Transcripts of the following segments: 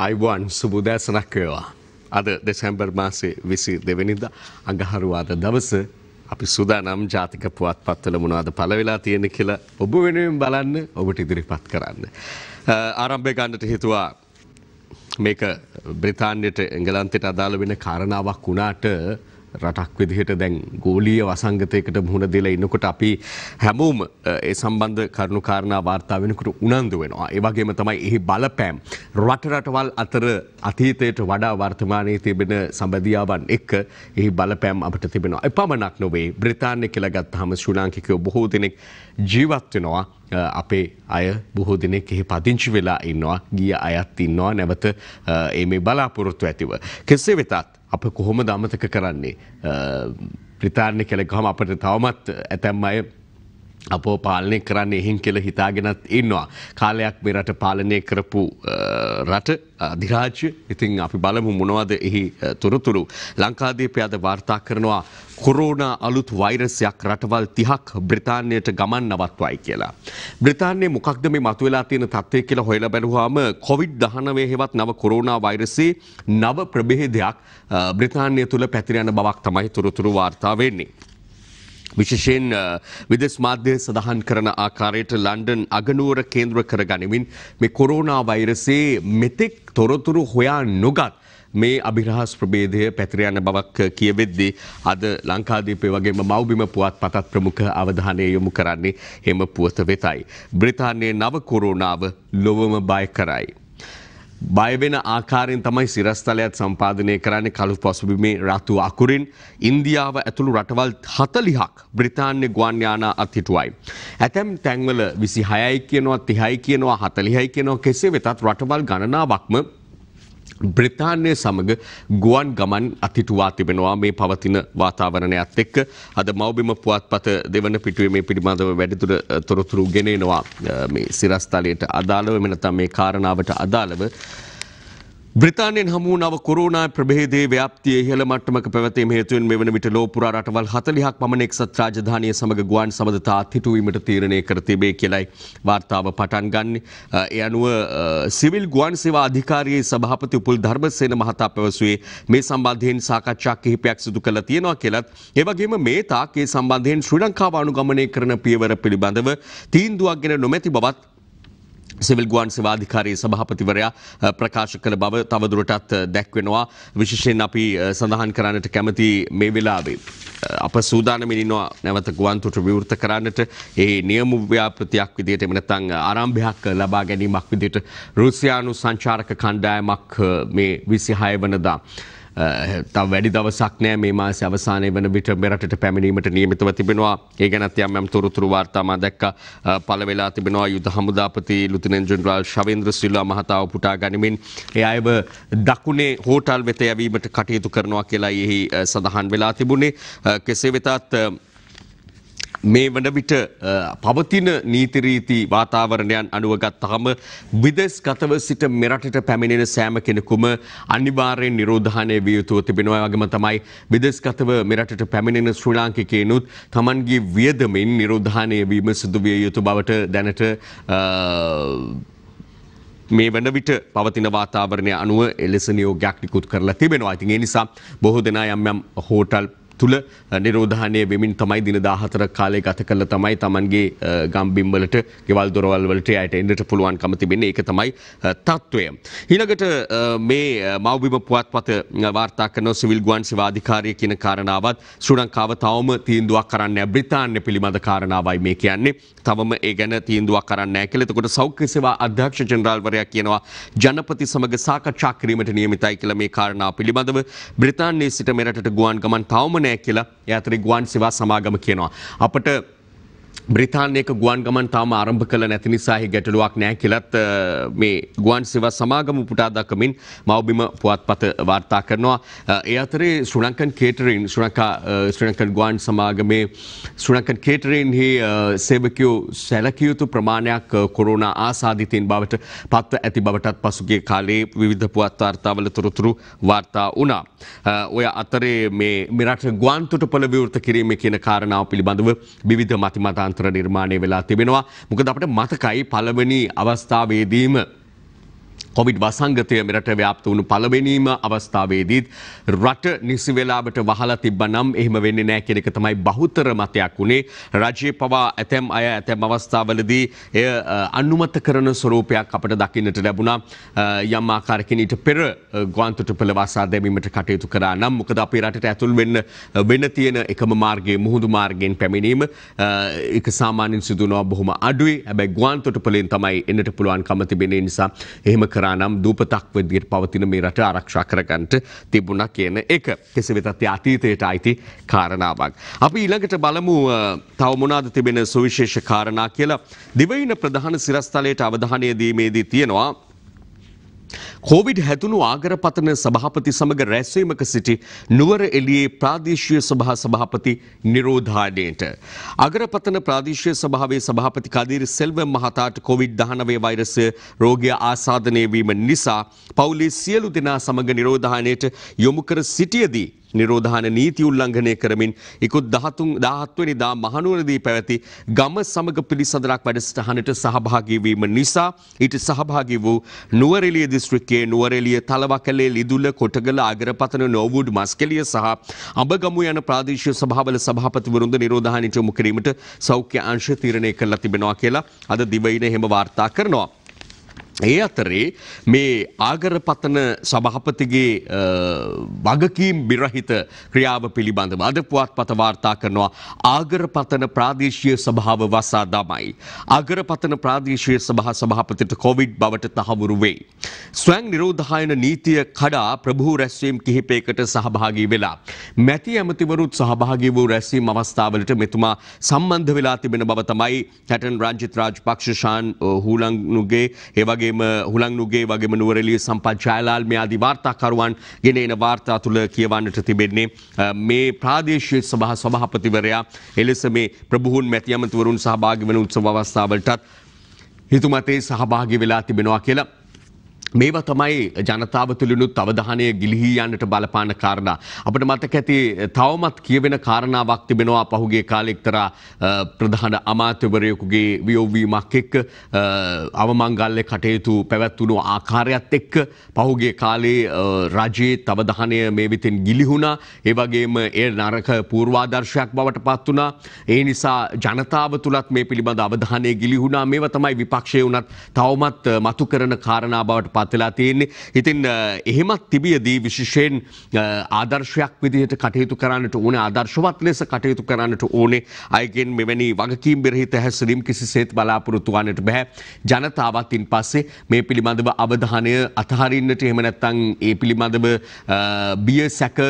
අයිබෝන් සුබුදෑසනක් වේවා. අද දෙසැම්බර් මාසේ 22 වෙනිදා අඟහරුවාදා දවස අපි සූදානම් ජාතික පුවත්පත්වල මොනවද පළ වෙලා තියෙන කියලා ඔබ වෙනුවෙන් බලන්න ඔබට ඉදිරිපත් කරන්න. ආරම්භය ගන්නට හේතුවා මේක බ්‍රිතාන්‍යයට එංගලන්තයට අදාළ වෙන කාරණාවක් වුණාට රටක් විදිහට දැන් ගෝලීය වසංගතයකට මුහුණ දීලා ඉන්නකොට අපි හැමෝම ඒ සම්බන්ධ කරුණු කාරණා වාර්තා වෙනකොට උනන්දු වෙනවා. ඒ වගේම තමයි එහි බලපෑම් රටවල් අතර අතීතයට වඩා වර්තමානයේ තිබෙන සම්බන්ධියාවන් එක්ක එහි බලපෑම් අපිට තිබෙනවා. එපමණක් නොවේ බ්‍රිතාන්‍ය කියලා ගත්තාම ශ්‍රී ලාංකිකයෝ බොහෝ දෙනෙක් ජීවත් වෙනවා. අපේ අය බොහෝ දෙනෙක් එහි පදිංචි වෙලා ඉන්නවා. ගිය අයත් ඉන්නවා නැවත මේ බලාපොරොත්තු ඇතිව. කෙසේ වෙතත් අප කොහොමද අමතක කරන්නේ බ්‍රිතාන්‍ය කියලා ගහම අපිට තවමත් ඇතැම් අය අපෝ පාලනය කරන්නේ එහෙන් කියලා හිතාගෙනත් ඉන්නවා. කාලයක් මේ රට පාලනය කරපු රට අධිරාජ්‍ය. ඉතින් අපි බලමු මොනවද එහි තොරතුරු. ලංකාදීපය අද වාර්තා කරනවා කොරෝනා අලුත් වෛරසයක් රටවල් 30ක් බ්‍රිතාන්‍යයට ගමන් නවත්වයි කියලා. බ්‍රිතාන්‍යයේ මොකක්ද මේ මතුවලා තියෙන තත්ත්වය කියලා හොයලා බලුවාම COVID-19 හෙවත් නව කොරෝනා වෛරසයේ නව ප්‍රභේදයක් බ්‍රිතාන්‍ය තුල පැතිර යන බවක් තමයි තොරතුරු වාර්තා වෙන්නේ. විශේෂයෙන් විදේශ මාධ්‍ය සඳහන් කරන ආකාරයට ලන්ඩන් අගනුවර කේන්ද්‍ර කරගනිමින් මේ කොරෝනා වෛරසයේ මෙතෙක් තොරතුරු හොයා නොගත් මේ අභිරහස් ප්‍රභේදය පැතිර යන බවක් කියවෙද්දී අද ලංකාදීපය වගේම මව්බිම පුවත්පතත් ප්‍රමුඛ අවධානය යොමු කරන්නේ එම පුවත වෙතයි. බ්‍රිතාන්‍යයේ නව කොරෝනාව ලොවම බය කරයි. බය වෙන ආකාරයෙන් තමයි සිරස්තලයත් සම්පාදනය කරන්නේ කළු පසුබිමේ රතු අකුරින්. ඉන්දියාව ඇතුළු රටවල් 40ක් බ්‍රිතාන්‍ය ගුවන් යානා අත්හිටුවයි. ඇතැම් තැන්වල 26යි කියනවා 30යි කියනවා 40යි කියනවා කෙසේ වෙතත් රටවල් ගණනාවක්ම බ්‍රිතාන්‍ය සමග ගුවන් ගමන් අතිටුවා තිබෙනවා මේ පවතින වාතාවරණයත් එක්ක. අද මව්බිම පුවත්පත දෙවන පිටුවේ මේ පිළිබඳව වැඩිදුර තොරතුරු ගෙනෙනවා මේ සිරස්තලයට අදාළව නැත්නම් මේ කාරණාවට අදාළව. බ්‍රිතාන්‍යයෙන් හමු නව කොරෝනා ප්‍රභේදයේ ව්‍යාප්තිය ඉහළ මට්ටමක පැවතීම හේතුවෙන් මෙවන විට ලෝ පුරා රටවල් 40ක් පමණ එක්සත් රාජධානිය සමග ගුවන් සබඳතා අත්හිටුවීමට තීරණය කර තිබේ කියලයි වාර්තාව පටන් ගන්නේ. ඒ අනුව සිවිල් ගුවන් සේවා අධිකාරියේ සභාපති උපුල් ධර්මසේන මහතා පැවසුවේ මේ සම්බන්ධයෙන් සාකච්ඡා කිහිපයක් සිදු කළා තියෙනවා කියලත් ඒ වගේම මේ තාක් ඒ සම්බන්ධයෙන් ශ්‍රී ලංකාව අනුගමනය කරන පියවර පිළිබඳව තීන්දුවක් ගෙන නොමැති බවත් සිවිල් ගුවන් සේවා අධිකාරියේ සභාපතිවරයා ප්‍රකාශ කළ බව තවදුරටත් දැක්වෙනවා. විශේෂයෙන් අපි සඳහන් කරන්නට කැමති මේ වෙලාවේ අප සූදානමින් ඉන්නවා නැවත ගුවන් තොටු විවෘත කරන්නට. ඒ නියම ව්‍යාපෘතියක් විදිහට එම නැත්නම් ආරම්භයක් ලබා ගැනීමක් විදිහට රුසියානු සංචාරක කණ්ඩායමක් මේ 26 වෙනිදා තව වැඩි දවසක් නෑ මේ මාසේ අවසානයේ වන විට මෙරටට පැමිණීමට නියමිතව තිබෙනවා. ඒ ගැනත් යම් තොරතුරු වාර්තා මා දැක්කා. පළ වෙලා තිබෙනවා යුද හමුදාපති ලුතිනන්ට් ජෙනරාල් ශවේන්ද්‍ර සිල්වා මහතාව පුටා ගනිමින් ඒ අයව දකුණේ හෝටල් වෙත යැවීමට කටයුතු කරනවා කියලා එහි සඳහන් වෙලා තිබුණේ. කෙසේ වෙතත් මේ වන විට පවතින නීති රීති වාතාවරණයන් අනුව ගත්තාම විදේශගතව සිට මෙරටට පැමිණෙන සෑම කෙනෙකුම අනිවාර්යෙන් නිරෝධානය විය යුතුව තිබෙනවා. ඒ වගේම තමයි විදේශගතව මෙරටට පැමිණෙන ශ්‍රී ලාංකිකයනුත් තමන්ගේ වියදමින් නිරෝධානය වීම සිදු විය යුතු බවට දැනට මේ වන විට පවතින වාතාවරණය අනුව එලෙස නියෝගයක් නිකුත් කරලා තිබෙනවා. ඉතින් ඒ නිසා බොහෝ දෙනා යම් හෝටල් තුල නිරෝධානය වෙමින් තමයි දින 14 කාලය ගත කළ තමයි Tamanගේ ගම්බිම් වලට ගෙවල් දොරවල් වලට යට එන්නට පුළුවන්කම තිබෙන්නේ. ඒක තමයි තත්වය. ඊළඟට මේ මව්බිම පුවත්පත වාර්තා කරන සිවිල් ගුවන් සේවා අධිකාරිය කියන කාරණාවත් ශ්‍රී ලංකාව තවම තීන්දුවක් කරන්නේ බ්‍රිතාන්‍ය පිළිබඳ කාරණාවයි මේ කියන්නේ. තවම ඒ ගැන තීන්දුවක් කරන්නේ නැහැ කියලා. එතකොට සෞඛ්‍ය සේවා අධ්‍යක්ෂ ජෙනරාල්වරයා කියනවා ජනපති සමග සාකච්ඡා කිරීමට නියමිතයි කියලා මේ කාරණාව පිළිබඳව. බ්‍රිතාන්‍යයේ සිට මෙරටට ගුවන් ගමන් තවම කියලා ඒ අතරේ ගුවන් සේවා සමාගම කියනවා අපට බ්‍රිතාන්‍යයක ගුවන් ගමන් තාම ආරම්භ කළ නැති නිසා එහි ගැටලුවක් නැහැ කියලත් මේ ගුවන් සේවා සමාගම උපුටා දක්වමින් මව්බිම පුවත්පත වාර්තා කරනවා. ඒ අතරේ ශ්‍රී ලංකන් කේටරින් ශ්‍රී ලංකන් ගුවන් සමාගමේ ශ්‍රී ලංකන් කේටරින්හි සේවකයෝ සැලකිය යුතු ප්‍රමාණයක් කොරෝනා ආසාදිතයින් බවට පත්ව ඇති බවටත් පසුගිය කාලේ විවිධ පුවත් වාර්තාවල තොරතුරු වාර්තා වුණා. ඔය අතරේ මේ මෙරට ගුවන් තොටුපළ විවෘත කිරීම කියන කාරණාව පිළිබඳව විවිධ මතිමතාන්තර නිර්මාණය වෙලා තිබෙනවා. මොකද අපිට මතකයි පළවෙනි අවස්ථාවේදීම කොවිඩ් වසංගතය මෙරට ව්‍යාප්ත වුණු පළවෙනිම අවස්ථාවේදීත් රට නිසි වෙලාවට වහලා තිබ්බනම් එහෙම වෙන්නේ නැහැ කියන එක තමයි බහුතර මතයක් වුණේ. රජයේ පවා ඇතැම් අය ඇතැම් අවස්ථාවලදී එය අනුමත කරන ස්වරූපයක් අපට දකින්නට ලැබුණා. යම් ආකාරයකින් ඊට පෙර ගුවන්තොටුපළ වසා දැමීමට කටයුතු කරා නම් මොකද අපේ රටට ඇතුල් වෙන්න තියෙන එකම මාර්ගය මුහුදු මාර්ගයෙන් පැමිණීම ඒක සාමාන්‍යයෙන් සිදුවනවා බොහොම අඩුයි. හැබැයි ගුවන්තොටුපළෙන් තමයි එන්නට පුළුවන්කම තිබෙන නිසා එහෙම කරා නම් දූපතක් විදිහට පවතින මේ රට ආරක්ෂා කරගන්නට තිබුණා කියන එක. කෙසේ වෙතත් අතීතයට අයිති කාරණාවක්. අපි ඊළඟට බලමු තව මොනවාද තිබෙන සුවිශේෂ කාරණා කියලා. දිවයින ප්‍රධාන සිරස්තලයට අවධානය දීමේදී තියෙනවා කොවිඩ් හැදුණු ආගරපතන සභාපති සමග රැස්වීමක සිටි නුවර එළියේ ප්‍රාදේශීය සභා සභාපති නිරෝධායනයට. අගරපතන ප්‍රාදේශීය සභාවේ සභාපති කදීර් සෙල්වම් මහතාට කොවිඩ්-19 වෛරසය රෝගය ආසාදනය වීම නිසා පවුලේ සියලු දෙනා සමග නිරෝධායනයට යොමු කර සිටියේදී නිරෝධාන නීති උල්ලංඝනය කරමින් ඉකුත් 17 වෙනිදා මහනුවරදී පැවති ගම සමග පිළිසඳරක් වැඩසටහනට සහභාගී වීම නිසා ඊට සහභාගී වූ නුවරඑළිය දිස්ත්‍රික්කයේ නුවරඑළිය තලවකැලේ ලිදුල කොටගල අගරපතන නෝවුඩ් මස්කෙලිය සහ අඹගමු යන ප්‍රාදේශීය සභාවල සභාපතිවරුන්ද නිරෝධානයට යොමු කිරීමට සෞඛ්‍ය අංශ තීරණය කරලා තිබෙනවා කියලා අද දිවයින එහෙම වාර්තා කරනවා. ඒ අතරේ මේ ආගරපතන සභාපතිගේ වගකීම් බිරහිත ක්‍රියාව පිළිබඳව අද පුවත්පත වාර්තා කරනවා ආගරපතන ප්‍රාදේශීය සභාව වසා දමයි. ආගරපතන ප්‍රාදේශීය සභාපතිට කොවිඩ් බවට තහවුරු වෙයි. ස්වයං නිරෝධායන නීතිය කඩා ප්‍රභූ රැස්වීම් කිහිපයකට සහභාගී වෙලා මැති ඇමතිවරුත් සහභාගී වූ රැස්වීම් අවස්ථාවලට මෙතුමා සම්බන්ධ වෙලා තිබෙන බව තමයි හැටන් රංජිත් රාජපක්ෂ ශාන් හුලංනුගේ ඒ වගේ හුලංනුගේ වගේම නුවරඑළිය සම්පත් ජයලාල් මේ ආදී වාර්තාකරුවන් ගෙන එන වාර්තා තුල කියවන්නට තිබෙන්නේ මේ ප්‍රාදේශීය සභාපතිවරයා එලෙස මේ ප්‍රභූන් මැති ඇමතිවරුන් සහභාගී වන උත්සව අවස්ථාවලටත් හිතුමතේ සහභාගී වෙලා තිබෙනවා කියලා. මේවා තමයි ජනතාව තුළිනුත් අවධානය ගිලිහී යන්නට බලපාන කාරණා. අපිට මතක ඇති තවමත් කියවෙන කාරණාවක් තිබෙනවා පහුගිය කාලේ එක්තරා ප්‍රධාන අමාත්‍යවරයෙකුගේ වියෝවීමක් එක්ක අවමංගල්‍ය කටයුතු පැවැත්වුණු ආකාරයත් එක්ක පහුගිය කාලේ රජයේ අවධානය මේ විදිහින් ගිලිහුණා. ඒ වගේම ඒ නරක පූර්වාදර්ශයක් බවට පත් වුණා. ඒ නිසා ජනතාව තුලත් මේ පිළිබඳ අවධානය ගිලිහුණා. මේවා තමයි විපක්ෂයේ උනත් තවමත් මතු කරන කාරණා බවට පත්වෙලා තියෙන්නේ. ඉතින් එහෙමත් තිබියදී විශේෂයෙන් ආදර්ශයක් විදිහට කටයුතු කරන්නට ඕනේ ආදර්ශවත් ලෙස කටයුතු කරන්නට ඕනේ අයගෙන් මෙවැනි වගකීම් බෙරහිත හැසිරීම් කිසිසේත් බලාපොරොත්තු වන්නට බෑ. ජනතාවත් ඉන් පස්සේ මේ පිළිබඳව අවධානය අතහරින්නට එහෙම නැත්නම් ඒ පිළිබඳව බිය සැක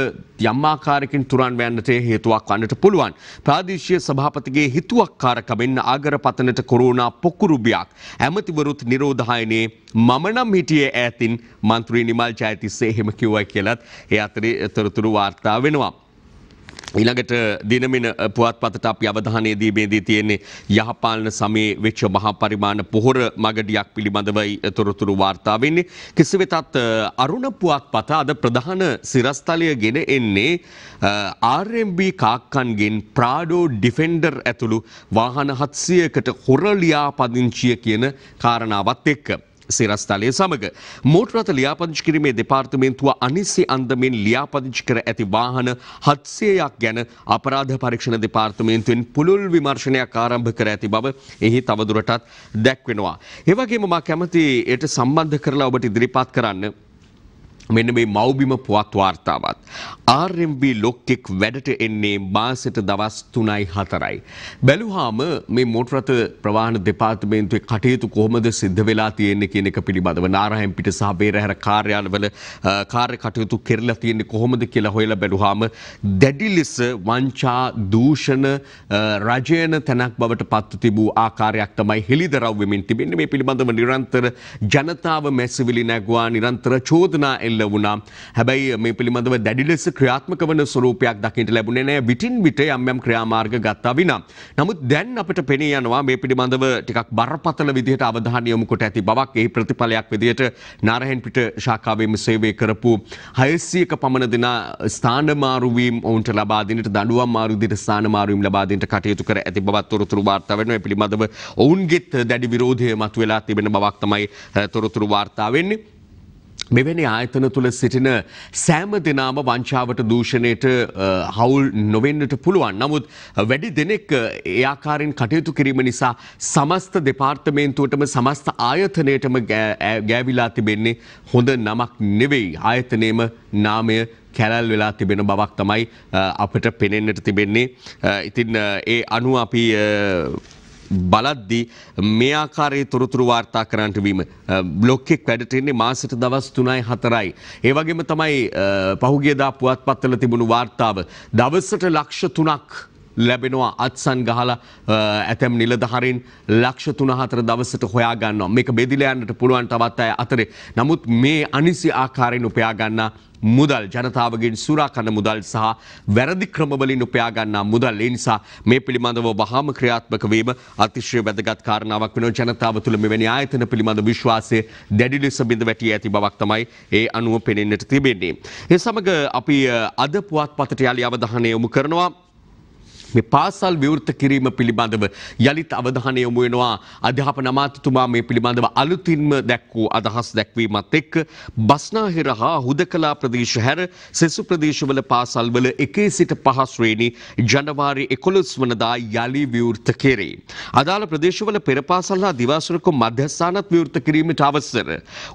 යම් ආකාරයකින් තුරන් වන්නට හේතුවක් වන්නට පුළුවන්. ප්‍රාදේශීය සභාපතිගේ හිතුවක්කාරකමෙන් ආගරපතනට කොරෝනා පොකුරුබියක් ඇමතිවරුත් නිරෝධායනයේ මම නම් හිටියේ ඈතින් මන්ත්‍රී නිමල් ජයතිස්සේ එහෙම කිව්වා කියලත් ඒ අතරේ තොරතුරු වාර්තා වෙනවා. ඊළඟට දිනමින පුවත්පතට අපි අවධානය දීමේදී තියෙන්නේ යහපාලන සමයේ වෙච්ච මහා පරිමාණ පොහොර මගඩියක් පිළිබඳවයි තොරතුරු වාර්තා වෙන්නේ. කෙසේ වෙතත් අරුණ පුවත්පත අද ප්‍රධාන සිරස්තලය ගෙන එන්නේ RMB කාක්කන්ගෙන් ප්‍රාඩෝ ඩිෆෙන්ඩර් ඇතුළු වාහන 700කට හොර ලියාපදිංචිය කියන කාරණාවත් එක්ක. සිරස්තලය සමග මෝටර රථ ලියාපදිංචි කිරීමේ දෙපාර්තමේන්තුව අනිසි අන්දමින් ලියාපදිංචි කර ඇති වාහන 700ක් ගැන අපරාධ පරීක්ෂණ දෙපාර්තමේන්තුවෙන් පුළුල් විමර්ශනයක් ආරම්භ කර ඇති බව එහි තවදුරටත් දැක්වෙනවා. ඒ වගේම මා කැමති ඒට සම්බන්ධ කරලා ඔබට ඉදිරිපත් කරන්න මෙන්න මේ මව්බිම පුවත් වාර්තාවත්. RMB ලොක්කෙක් වැඩට එන්නේ මාසෙට දවස් 3-4යි. බැලුවාම මේ මෝටර රථ ප්‍රවාහන දෙපාර්තමේන්තුවේ කටයුතු කොහොමද සිද්ධ වෙලා තියෙන්නේ කියන එක පිළිබඳව නාරායන්පිට සහ බේරහැර කාර්යාලවල කාර්ය කටයුතු කෙරලා තියෙන්නේ කොහොමද කියලා හොයලා බැලුවාම දැඩි ලෙස වංචා දූෂණ රජයන තැනක් බවට පත්ව තිබූ ආකාරයක් තමයි හෙළිදරව් වෙමින් තිබෙන්නේ. මේ පිළිබඳව නිරන්තර ජනතාව මැසිවිලි නැගුවා නිරන්තර චෝදනා එල්ල එල්ල වුණා. හැබැයි මේ පිළිබඳව දැඩි ලෙස ක්‍රියාත්මක වන ස්වරූපයක් දකින්න ලැබුණේ නැහැ. විටින් විට යම් ක්‍රියාමාර්ග ගත්තා විනා. නමුත් දැන් අපිට පෙනී යනවා මේ පිළිබඳව ටිකක් බරපතල විදිහට අවධානය යොමු කොට ඇති බවක්. ඒ ප්‍රතිඵලයක් විදිහට නාරහෙන්පිට ශාඛාවෙම සේවය කරපු 600ක පමණ දෙනා ස්ථාන මාරු වීම ඔවුන්ට ලබා දෙන්නට දඬුවම් මාරු විදිහට ස්ථාන මාරු වීම ලබා දෙන්නට කටයුතු කර ඇති බවත් තොරතුරු වාර්තා වෙනවා. මේ පිළිබඳව ඔවුන්ගෙත් දැඩි විරෝධය මතුවලා තිබෙන බවක් තමයි තොරතුරු වාර්තා වෙන්නේ. මෙවැනි ආයතන තුළ සිටින සෑම දෙනාම වංචාවට දූෂණයට හවුල් නොවෙන්නට පුළුවන්. නමුත් වැඩි දෙනෙක් ඒ ආකාරයෙන් කටයුතු කිරීම නිසා සමස්ත දෙපාර්තමේන්තුවටම සමස්ත ආයතනයටම ගෑවිලා තිබෙන්නේ හොඳ නමක් නෙවෙයි. ආයතනයේම නාමය කැලල් වෙලා තිබෙන බවක් තමයි අපිට පෙනෙන්නට තිබෙන්නේ. ඉතින් ඒ අනුව අපි බලද්දී මේ ආකාරයේ තොරතුරු වාර්තා කරන්නට වීම බ්ලොග් එක වැඩට එන්නේ මාසෙට දවස් 3යි 4යි. ඒ වගේම තමයි පහුගියදා පුවත්පත්වල තිබුණු වාර්තාව දවසට ලක්ෂ 3ක් ලැබෙනවා අත්සන් ගහලා ඇතැම් නිලධාරීන් ලක්ෂ 3-4 දවසට හොයා ගන්නවා. මේක බෙදිලා යන්නට පුළුවන් තවත් අය අතරේ. නමුත් මේ අනිසි ආකාරයෙන් උපයා ගන්නා මුදල් ජනතාවගෙන් සුරා කන මුදල් සහ වැරදි ක්‍රමවලින් උපයා ගන්නා මුදල්. ඒ නිසා මේ පිළිබඳව වහාම ක්‍රියාත්මක වීම අතිශය වැදගත් කාරණාවක් වෙනවා. ජනතාව තුළ මෙවැනි ආයතන පිළිබඳ විශ්වාසය දැඩි ලෙස බිඳ වැටී ඇති බවක් තමයි ඒ අනුව පෙනෙන්නට තිබෙන්නේ. ඒ සමග අපි අද පුවත්පතට යලි අවධානය යොමු කරනවා මේ පාසල් විවෘත කිරීම පිළිබඳව යලිත් අවධානය යොමු වෙනවා. අධ්‍යාපන අමාත්‍යතුමා මේ පිළිබඳව අලුතින්ම දැක්වූ අදහස් දැක්වීමත් එක්ක බස්නාහිර හා හුදකලා ප්‍රදේශ හැර සෙසු ප්‍රදේශවල පාසල්වල 1 සිට 5 ශ්‍රේණි ජනවාරි 11 වනදා යලි විවෘත කෙරේ. අදාළ ප්‍රදේශවල පෙර පාසල් හා දිවාසුරක මධ්‍යස්ථානත් විවෘත කිරීමට අවසර.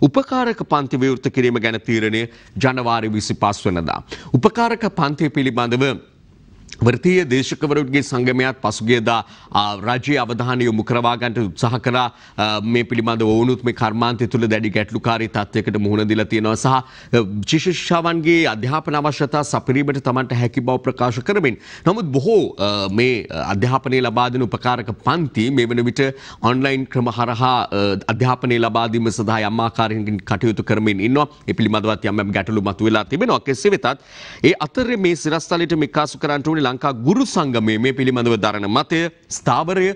උපකාරක පන්ති විවෘත කිරීම ගැන තීරණය ජනවාරි 25 වනදා. උපකාරක පන්ති පිළිබඳව වෘත්තීය දේශකවරුන්ගේ සංගමයත් පසුගියදා රාජ්‍ය අවධානය යොමු කරවා ගන්නට උත්සාහ කරා. මේ පිළිබඳව වුණුත් මේ කර්මාන්තය තුළ දැඩි ගැටලුකාරී තත්යකට මුහුණ දීලා තියෙනවා සහ ශිෂ්‍යාවන්ගේ අධ්‍යාපන අවශ්‍යතා සපිරීමට තමන්ට හැකි බව ප්‍රකාශ කරමින්. නමුත් බොහෝ මේ අධ්‍යාපනය ලබා දෙන උපකාරක පන්ති මේ වන විට ඔන්ලයින් ක්‍රම හරහා අධ්‍යාපනය ලබා දීම සඳහා යම් ආකාරයකින් කටයුතු කරමින් ඉන්නවා. ඒ පිළිබඳවත් යම් ගැටලු මතුවලා තිබෙනවා. කෙසේ වෙතත් ඒ අතරේ මේ සිරස්තලයට මිකාසු කරන්නට ඕනේ ලංකා ගුරු සංගමයේ මේ පිළිබඳව දරන මතය ස්ථාවරය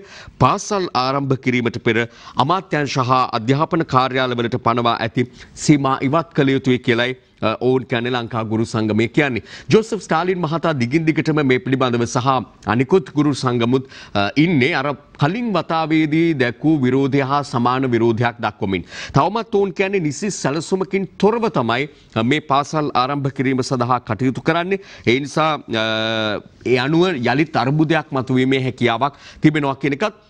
පාසල් ආරම්භ කිරීමට පෙර අමාත්‍යාංශ හා අධ්‍යාපන කාර්යාලවලට පනවා ඇති සීමා ඉවත් කළ යුතුයි කියලයි ඔවුන් කියන්නේ ලංකා ගුරු සංගමය කියන්නේ. ජෝසප් ස්ටාලින් මහතා දිගින් දිගටම මේ පිළිබඳව සහ අනිකුත් ගුරු සංගමුත් ඉන්නේ අර කලින් වතාවේදී දැක්වූ විරෝධය හා සමාන විරෝධයක් දක්වමින්. තවමත් ඔවුන් කියන්නේ නිසි සැලසුමකින් තොරව තමයි මේ පාසල් ආරම්භ කිරීම සඳහා කටයුතු කරන්නේ. ඒ නිසා ඒ අනුව යලිත් අර්බුදයක් මතුවීමේ හැකියාවක් තිබෙනවා කියන එකත්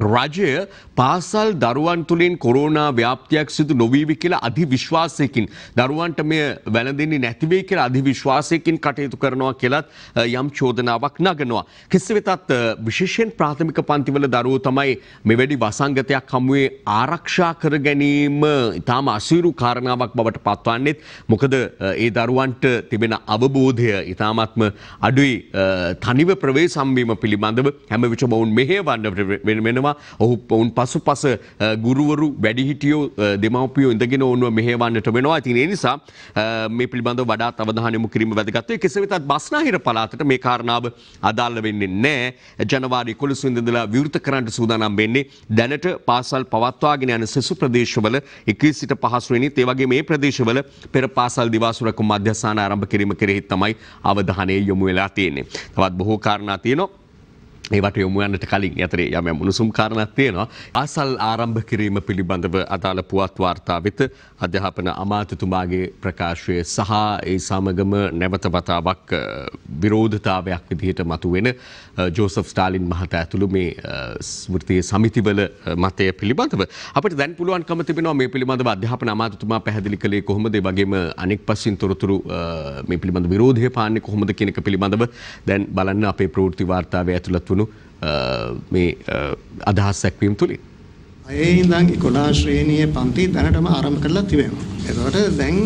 රජය පාසල් දරුවන් තුළින් කොරෝනා ව්‍යාප්තියක් සිදු නොවීවි කියලා අධි විශ්වාසයකින් දරුවන්ට මෙය වැළඳෙන්නේ නැති වෙයි කියලා අධි විශ්වාසයකින් කටයුතු කරනවා කියලත් යම් චෝදනාවක් නගනවා. කෙසේ වෙතත් විශේෂයෙන් ප්‍රාථමික පන්තිවල දරුවෝ තමයි මෙවැනි වසංගතයක් හමුවේ ආරක්ෂා කර ගැනීම ඉතාම අසීරු කාරණාවක් බවට පත්වන්නේත්. මොකද ඒ දරුවන්ට තිබෙන අවබෝධය ඉතාමත්ම අඩුයි. තනිව ප්‍රවේශම් වීම පිළිබඳව හැම විටම ඔවුන් මෙහෙයවන්න වෙනවා. ඔවුන් පසුපස ගුරුවරු වැඩිහිටියෝ දෙමව්පියෝ ඉඳගෙන ඔවුන්ව මෙහෙයවන්නට වෙනවා. ඉතින් ඒ නිසා මේ පිළිබඳව වඩාත් අවධානය යොමු කිරීම වැදගත්. කෙසේ වෙතත් බස්නාහිර පළාතට මේ කාරණාව අදාළ වෙන්නේ නැහැ. ජනවාරි 11 වෙනිදා ඉඳලා විවෘත කරන්නට සූදානම් වෙන්නේ. දැනට පාසල් පවත්වාගෙන යන සෙසු ප්‍රදේශවල 1 සිට 5 ශ්‍රේණිත් ඒ වගේ මේ ප්‍රදේශවල පෙර පාසල් දිවාසුරක මධ්‍යස්ථාන ආරම්භ කිරීම කෙරෙහි තමයි අවධානය යොමු වෙලා තියෙන්නේ. තවත් බොහෝ කාරණා තියෙනවා. ඒවට යොමු යන්නට කලින් යතරේ යම් උණුසුම් කාරණාවක් තියෙනවා. පාසල් ආරම්භ කිරීම පිළිබඳව අදාළ පුවත් වාර්තා වෙත අධ්‍යාපන අමාත්‍යතුමාගේ ප්‍රකාශය සහ ඒ සමගම නැවත වතාවක් විරෝධතාවයක් විදිහට මතුවෙන ජෝසප් ස්ටාලින් මහතා ඇතුළු මේ ස්මෘතියේ සමිතිවල මතය පිළිබඳව අපිට දැන් පුළුවන්කම තිබෙනවා මේ පිළිබඳව අධ්‍යාපන අමාත්‍යතුමා පැහැදිලි කළේ කොහොමද, ඒ වගේම අනෙක් පසින් තොරතුරු මේ පිළිබඳ විරෝධය පාන්නේ කොහොමද කියන එක පිළිබඳව දැන් බලන්න අපේ ප්‍රවෘත්ති වාර්තාවේ ඇතුළත් වුණු මේ අදහස් දැක්වීම තුලින්. ඒ ඉඳන් 11 ශ්‍රේණියේ පන්ති දැනටම ආරම්භ කරලා තිබෙනවා. එතකොට දැන්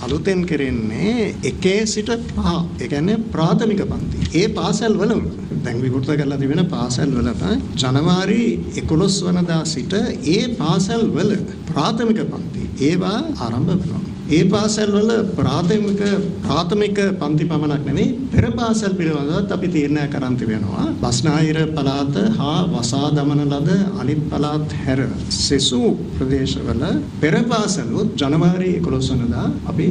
අලුතෙන් කරන්නේ 1 සිට 5. ඒ කියන්නේ ප්‍රාථමික පන්ති. ඒ පාසල් වලම දැන් විවෘත කරලා තිබෙන පාසල් වලට ජනවාරි 11 වනදා සිට ඒ පාසල් වල ප්‍රාථමික පන්ති ඒවා ආරම්භ වෙනවා. ඒ පාසල් වල ප්‍රාථමික පන්ති පමණක් නෙවෙයි පෙර පාසල් පිළිබඳවත් අපි තීරණය කරන් තිබෙනවා. බස්නාහිර පළාත හා වසා දමන ලද අනිත් පළාත් හැර සෙසු ප්‍රදේශවල පෙර පාසලුත් ජනවාරි 11 වෙනිදා අපි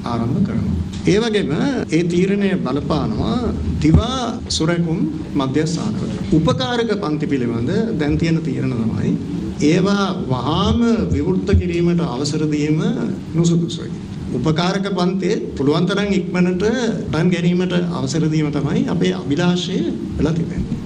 ආරම්භ කරනවා. ඒ වගේම ඒ තීරණය බලපානවා දිවා සුරකුම් මධ්‍යස්ථානවල. උපකාරක පන්ති පිළිබඳ දැන් තියෙන තීරණ තමයි ඒවා වහාම විවෘත කිරීමට අවසර දීම නුසුදුසුයි. උපකාරක පන්තියේ පුළුවන් තරම් ඉක්මනට රන් ගැනීමට අවසර දීම තමයි අපේ අභිලාෂය වෙලා තිබෙන්නේ.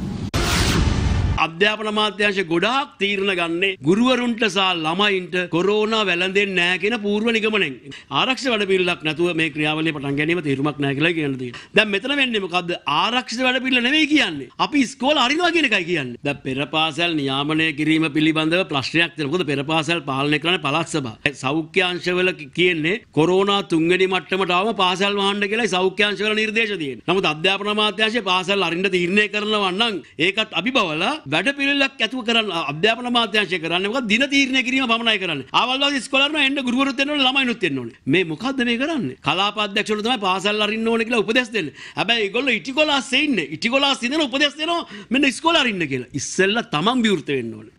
අධ්‍යාපන අමාත්‍යාංශය ගොඩාක් තීරණ ගන්නේ ගුරුවරුන්ට සහ ළමයින්ට කොරෝනා වැළඳෙන්නේ නැහැ කියන පූර්ව නිගමනයෙන්. ආරක්ෂක වැඩපිළිවෙලක් නැතුව මේ ක්‍රියාවලිය පටන් ගැනීම තීරුමක් නැහැ කියලා කියන දේ. දැන් මෙතන වෙන්නේ මොකද්ද? ආරක්ෂක වැඩපිළිවෙල නෙවෙයි කියන්නේ. අපි ඉස්කෝල අරිනවා කියන එකයි කියන්නේ. දැන් පෙර පාසල් නියාමනය කිරීම පිළිබඳව ප්‍රශ්නයක් තියෙනවා. මොකද පෙර පාසල් පාලනය කරන්නේ පළාත් සභාව. සෞඛ්‍ය අංශවල කියන්නේ කොරෝනා 3 වෙනි මට්ටමට ආවම පාසල් වහන්න කියලා සෞඛ්‍ය අංශවල නිර්දේශ තියෙනවා. නමුත් අධ්‍යාපන අමාත්‍යාංශය පාසල් අරින්න තීරණය කරනවා නම් ඒකත් අභිබවලා වැඩ පිළිවෙලක් ඇතුව කරන්න අධ්‍යාපන අමාත්‍යාංශය කරන්නේ මොකද දින තීරණය කිරීම පමණයි කරන්නේ. ආවල් වගේ ඉස්කෝලේ එන්න ගුරුවරුත් එන්න ඕනේ ළමයිනුත් එන්න ඕනේ. මේ මොකද්ද මේ කරන්නේ? කලාප අධ්‍යක්ෂවරු තමයි පාසල් අරින්න ඕනේ කියලා උපදෙස් දෙන්නේ. හැබැයි ඒගොල්ලෝ ඉටිකොලාස් ඉන්නේ. ඉටිකොලාස් ඉඳන උපදෙස් දෙනවා මෙන්න ඉස්කෝලේ අරින්න කියලා. ඉස්සෙල්ලා තමන් විවෘත වෙන්න ඕනේ.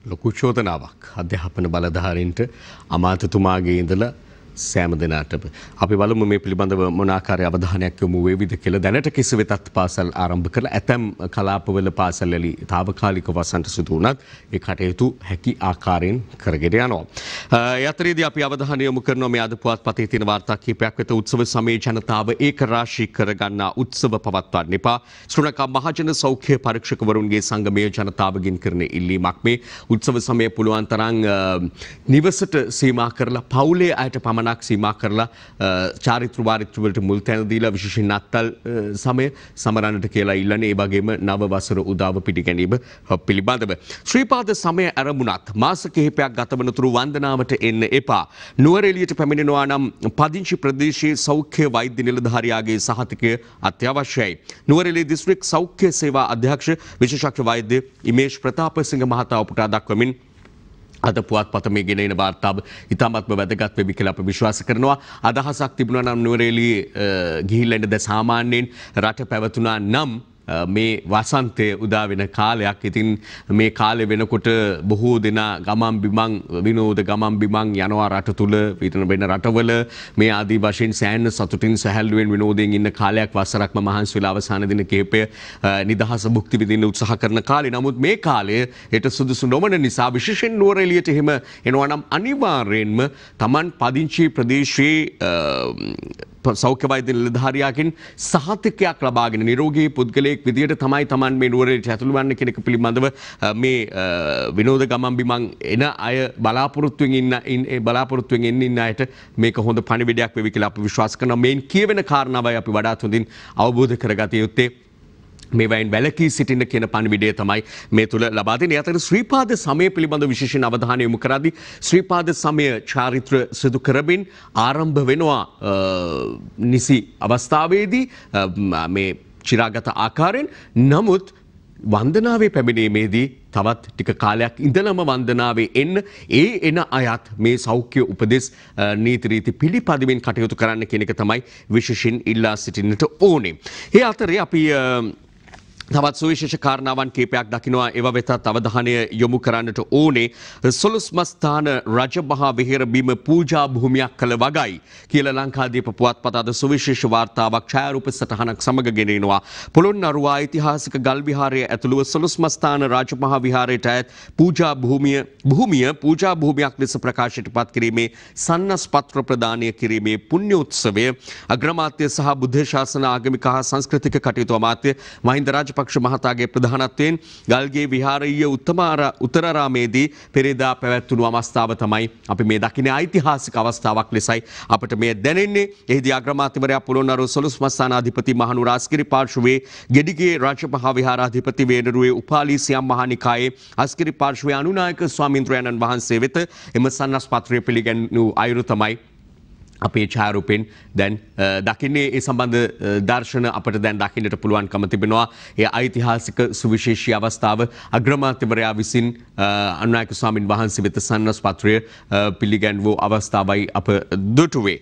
ලොකු චෝදනාවක් අධ්‍යාපන බලධාරීන්ට අමාත්‍යතුමාගේ ඉඳලා සෑම දිනකටම අපි බලමු මේ පිළිබඳව මොන ආකාරයේ අවධානයක් යොමු වේවිද කියලා. දැනට කිසිවෙතත් පාසල් ආරම්භ කරලා ඇතැම් කලාපවල පාසල් වල తాවකාලික වසන්ත සිදු වුණත් ඒ කටයුතු හැකි ආකාරයෙන් කරගෙන යනවා. ඒ අතරේදී අපි අවධානය යොමු කරනවා මේ අද පුවත්පතේ තියෙන වාර්තා කිහිපයක් වෙත. උත්සව සමයේ ජනතාව ඒක රාශී කරගන්නා උත්සව පවත්වන්න එපා. ශ්‍රී ලංකා මහජන සෞඛ්‍ය පරීක්ෂකවරුන්ගේ සංගමයේ ජනතාවගෙන් කරන ඉල්ලීමක් මේ. උත්සව සමය පුළුවන් තරම් නිවසට සීමා කරලා පවුලේ අයට පමණ සීමා කරලා චාරිත්‍ර වාරිත්‍ර වලට මුල් තැන දීලා විශේෂයෙන් නත්තල් සමය සමරන්නට කියලා ඉල්ලන්නේ. ඒ වගේම නව වසර උදාව පිළිගැනීම පිළිබඳව ශ්‍රීපාද සමය ආරම්භුණත් මාස කිහිපයක් ගත වනතුරු වන්දනාවට එන්න එපා. නුවරඑළියට පැමිණෙනවා නම් පදිංචි ප්‍රදේශයේ සෞඛ්‍ය වෛද්‍ය නිලධාරියාගේ සහතිකය අත්‍යවශ්‍යයි. නුවරඑළිය දිස්ත්‍රික් සෞඛ්‍ය සේවා අධ්‍යක්ෂ විශේෂඥ වෛද්‍ය ඉමේෂ් ප්‍රතාපසිංහ මහතා උපුටා දක්වමින් අද පුවත්පත මේ ගෙන එන වාර්තාව ඉතාමත්ම වැදගත් වෙවි කියලා අපි විශ්වාස කරනවා. අදහසක් තිබුණා නම් නුවරඑළිය ගිහිල්ලා ඉඳ සාමාන්‍යයෙන් රට පැවතුණා නම් මේ වසන්තය උදා වෙන කාලයක්. ඉතින් මේ කාලේ වෙනකොට බොහෝ දෙනා ගමන් බිමන් විනෝද ගමන් බිමන් යනවා රට තුල වෙන රටවල මේ ආදී වශයෙන් සෑහෙන සතුටින් සැහැල්ලුවෙන් විනෝදයෙන් ඉන්න කාලයක් වසරක්ම මහන්සි වෙලා අවසාන දින කිහිපය නිදහස භුක්ති විඳින්න උත්සාහ කරන කාලේ. නමුත් මේ කාලය හෙට සුදුසු නොවන නිසා විශේෂයෙන් නුවරඑළියට එහෙම එනවා නම් අනිවාර්යයෙන්ම Taman පදිංචි ප්‍රදේශයේ සෞඛ්‍ය වෛද්‍ය නිලධාරියාගෙන් සහතිකයක් ලබාගෙන නිරෝගී පුද්ගලයෙක් විදියට තමයි Taman මේ නුවරඑළියට ඇතුළු වන්නේ කියන එක පිළිබඳව මේ විනෝද ගමන් බිමන් එන අය බලාපොරොත්තුවෙන් ඉන්න අයට මේක හොඳ පණිවිඩයක් වෙවි කියලා අපි විශ්වාස කරනවා. මේන් කියවෙන කාරණාවයි අපි වඩාත් හොඳින් අවබෝධ කරගත යුත්තේ. මේවයින් වැලකී සිටින්න කියන පණිවිඩය තමයි මේ තුල ලබා දෙන්නේ. අතර ශ්‍රීපාද සමය පිළිබඳ විශේෂයෙන් අවධානය යොමු කරද්දී ශ්‍රීපාද සමය චාරිත්‍ර සිදු කරමින් ආරම්භ වෙනවා නිසි අවස්ථාවේදී මේ චිරාගත ආකාරයෙන්. නමුත් වන්දනාවේ පැමිණීමේදී තවත් ටික කාලයක් ඉඳලම වන්දනාවේ එන්න එන අයත් මේ සෞඛ්‍ය උපදෙස් නීති රීති පිළිපදිමින් කටයුතු කරන්න කියන එක තමයි විශේෂයෙන් ඉල්ලා සිටින්නට ඕනේ. ඒ අතරේ අපි තවත් සුවිශේෂ කාරණාවන් කීපයක් දකිනවා. ඒව වෙතත් අවධානය යොමු කරන්නට ඕනේ. සොළොස්මස්ථාන රජමහා විහෙර බිම පූජා භූමියක් කළ වගයි කියලා ලංකාදීප පුවත්පත අද සුවිශේෂ වාර්තාවක් ඡායාරූප සටහනක් සමග ගෙනෙනවා. පොළොන්නරුව ඓතිහාසික ගල් විහාරය ඇතුළුව සොළොස්මස්ථාන රජමහා විහාරයට අයත් පූජා භූමිය පූජා භූමියක් ලෙස ප්‍රකාශයට පත් කිරීමේ සන්නස් පත්‍ර ප්‍රදානය කිරීමේ පුණ්‍ය උත්සවය අග්‍රාමාත්‍ය සහ බුද්ධ ශාසන ආගමික හා සංස්කෘතික කටයුතු අමාත්‍ය මහින්ද රාජපක්ෂ මහතාගේ ප්‍රධානත්වයෙන් ගල්ගේ විහාරීය උත්තරාරාමේදී පෙරේදා පැවැත්වුණු අවස්ථාව තමයි අපි මේ දකින්නේ. ඓතිහාසික අවස්ථාවක් ලෙසයි අපට මේ දැනෙන්නේ. එහිදී අග්‍රාමාත්‍යවරයා පොළොන්නරුව සොළොස්මස්ථානාධිපති මහනුවර අස්කිරි පාර්ශවයේ ගෙඩිගේ රාජමහා විහාරාධිපති වේනරුවේ උපාලි සියම් මහානිකායේ අස්කිරි පාර්ශවයේ අනුනායක ස්වාමීන්ද්‍රයන්න් වහන්සේ වෙත එම සන්නස් පත්‍රය පිළිගැන්වූ අයුරු තමයි අපේ ඡායාරූපෙන් දැන් දකින්නේ ඒ සම්බන්ධ දර්ශන අපට දැන් දකින්නට පුළුවන්කම තිබෙනවා. ඒ ඓතිහාසික සුවිශේෂී අවස්ථාව අග්‍රාමාත්‍යවරයා විසින් අනුනායක ස්වාමින් වහන්සේ වෙත සන්නස් පත්‍රය පිළිගැන් වූ අවස්ථාවයි අප දුටුවේ.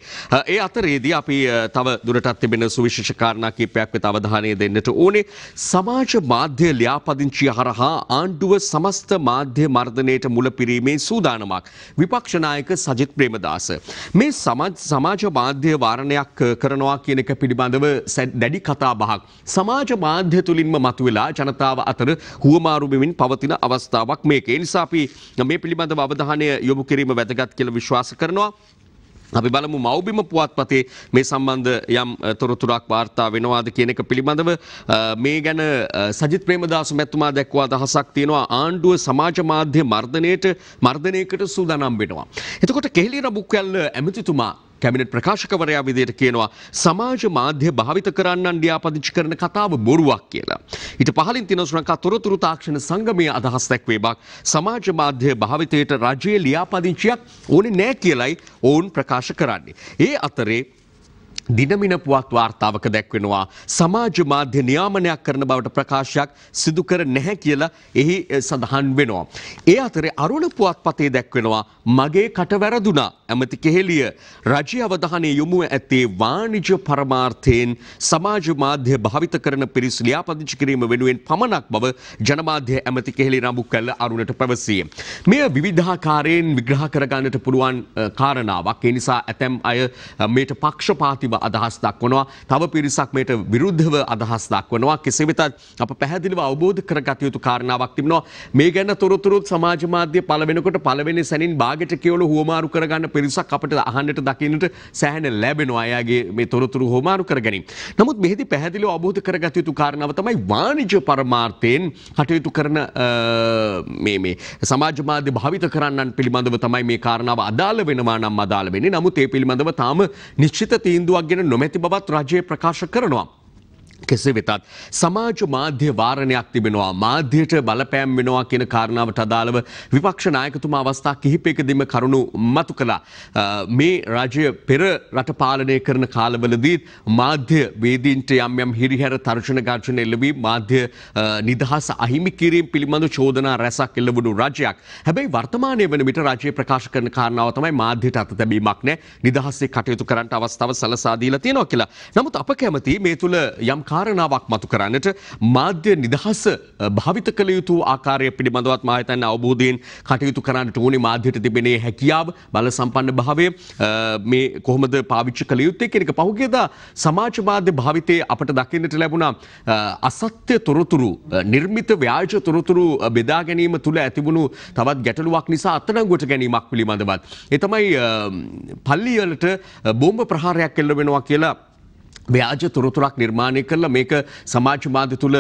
ඒ අතරේදී අපි තව දුරටත් තිබෙන සුවිශේෂ කාරණා කිහිපයක් වෙත අවධානය දෙන්නට ඕනේ. සමාජ මාධ්‍ය ලියාපදිංචිය හරහා ආණ්ඩුව සමස්ත මාධ්‍ය මර්ධනයට මුල පිරීමේ සූදානමක්. විපක්ෂ නායක සජිත් ප්‍රේමදාස මේ සමාජ මාධ්‍ය වාරණයක් කරනවා කියන එක පිළිබඳව දැඩි කතා බහක් සමාජ මාධ්‍ය තුලින්ම මතුවලා ජනතාව අතර හුවමාරු වෙමින් පවතින අවස්ථාවක් මේක. ඒ නිසා අපි මේ පිළිබඳව අවධානය යොමු කිරීම වැදගත් කියලා විශ්වාස කරනවා. අපි බලමු මව්බිම පුවත්පතේ මේ සම්බන්ධ යම් තොරතුරක් වාර්තා වෙනවාද කියන එක පිළිබඳව. මේ ගැන සජිත් ප්‍රේමදාස මැතිතුමා දැක්වූ අදහසක් තියෙනවා ආණ්ඩුව සමාජ මාධ්‍ය මර්ධනයකට සූදානම් වෙනවා. එතකොට කෙහෙලි රඹුක්වැල්ල ඇමතිතුමා කැබිනට් ප්‍රකාශකවරයා විදිහට කියනවා සමාජ මාධ්‍ය භාවිත කරන්නන් ලියාපදිංචි කරන කතාව බොරුවක් කියලා. ඊට පහලින් තියෙන ශ්‍රී ලංකා තොරතුරු තාක්ෂණ සංගමයේ අදහස් දැක්වේ බක් සමාජ මාධ්‍ය භාවිතයට රජයේ ලියාපදිංචියක් ඕනේ නැහැ කියලයි ඔවුන් ප්‍රකාශ කරන්නේ. ඒ අතරේ දිනමින පුවත් වාර්තාවක දැක්වෙනවා සමාජ මාධ්‍ය නියාමනයක් කරන බවට ප්‍රකාශයක් සිදු කර නැහැ කියලා එහි සඳහන් වෙනවා. ඒ අතරේ අරුණ පුවත්පතේ දැක්වෙනවා මගේ කට වැරදුනා. ඇමති කෙහෙලිය රජයේ අවධානය යොමු ඇත්තේ වාණිජ්‍ය පරමාර්ථයෙන් සමාජ මාධ්‍ය භාවිත කරන පිරිස් ලියාපදිංචි කිරීම වෙනුවෙන් පමණක් බව ජනමාධ්‍ය ඇමති කෙහෙලි රඹුක්වැල්ල අරුණට පැවසිය. මෙය විවිධාකාරයෙන් විග්‍රහ කරගන්නට පුළුවන් කාරණාවක්. ඒ නිසා ඇතැම් අය මේට පක්ෂපාතීව අදහස් දක්වනවා. තව පිරිසක් මේට විරුද්ධව අදහස් දක්වනවා. කෙසේ වෙතත් අප පැහැදිලිව අවබෝධ කරගත යුතු කාරණාවක් තිබෙනවා. මේ ගැන තොරතුරුත් සමාජ මාධ්‍ය පළ වෙනකොට පළවෙනි සැනින් බාගෙට කියවල හුවමාරු කරගන්න පිරිසක් අපිට අහන්නට දකින්නට සෑහෙන ලැබෙනවා. අයගේ මේ තොරතුරු හුවමාරු කර ගැනීම. නමුත් මෙහිදී පැහැදිලිව අවබෝධ කරගත යුතු කාරණාව තමයි වාණිජ්‍ය පරමාර්ථයෙන් කටයුතු කරන මේ සමාජ මාධ්‍ය භාවිත කරන්නන් පිළිබඳව තමයි මේ කාරණාව අදාළ වෙනවා නම් අදාළ වෙන්නේ. නමුත් ඒ පිළිබඳව තාම නිශ්චිත තීන්දුවක් ගෙන නොමැති බවත් රජය ප්‍රකාශ කරනවා. කෙසේ වෙතත් සමාජ මාධ්‍ය වාරණයක් තිබෙනවා මාධ්‍යයට බලපෑම් වෙනවා කියන කාරණාවට අදාළව විපක්ෂ නායකතුමා අවස්ථා කිහිපයකදීම කරුණු මතු කළා. මේ රජය පෙර රට පාලනය කරන කාලවලදී මාධ්‍ය වේදීන්ට යම් යම් හිරිහැර තර්ජන ගර්ජන එල්ලවී මාධ්‍ය නිදහස අහිමි කිරීම පිළිබඳ චෝදනා රැසක් එල්ලවුණු රජයක්. හැබැයි වර්තමානයේ වන විට රජය ප්‍රකාශ කරන කාරණාව තමයි මාධ්‍යට අත තැබීමක් නැහැ. නිදහසේ කටයුතු කරන්නට අවස්ථාව සලසා දීලා තියෙනවා කියලා. නමුත් අප කැමති මේ තුල යම් කාරණාවක් මතු කරන්නට මාධ්‍ය නිදහස භාවිත කළ යුතු ආකාරය පිළිබඳවත් මා හිතන්නේ අවබෝධයෙන් කටයුතු කරන්නට ඕනේ. මාධ්‍යට තිබෙන හැකියාව බල සම්පන්න භාවය මේ කොහොමද පාවිච්චි කළ යුත්තේ කියන එක පහුගියදා සමාජ මාධ්‍ය භාවිතයේ අපට දකින්නට ලැබුණා අසත්‍ය තොරතුරු නිර්මිත ව්‍යාජ තොරතුරු බෙදා ගැනීම තුල ඇතිවුණු තවත් ගැටලුවක් නිසා අත්අඩංගුවට ගැනීමක් පිළිබඳවත්. ඒ තමයි පල්ලිවලට බෝම්බ ප්‍රහාරයක් එල්ල වෙනවා කියලා ව්‍යාජ තොරතුරක් නිර්මාණය කරලා මේක සමාජ මාධ්‍ය තුල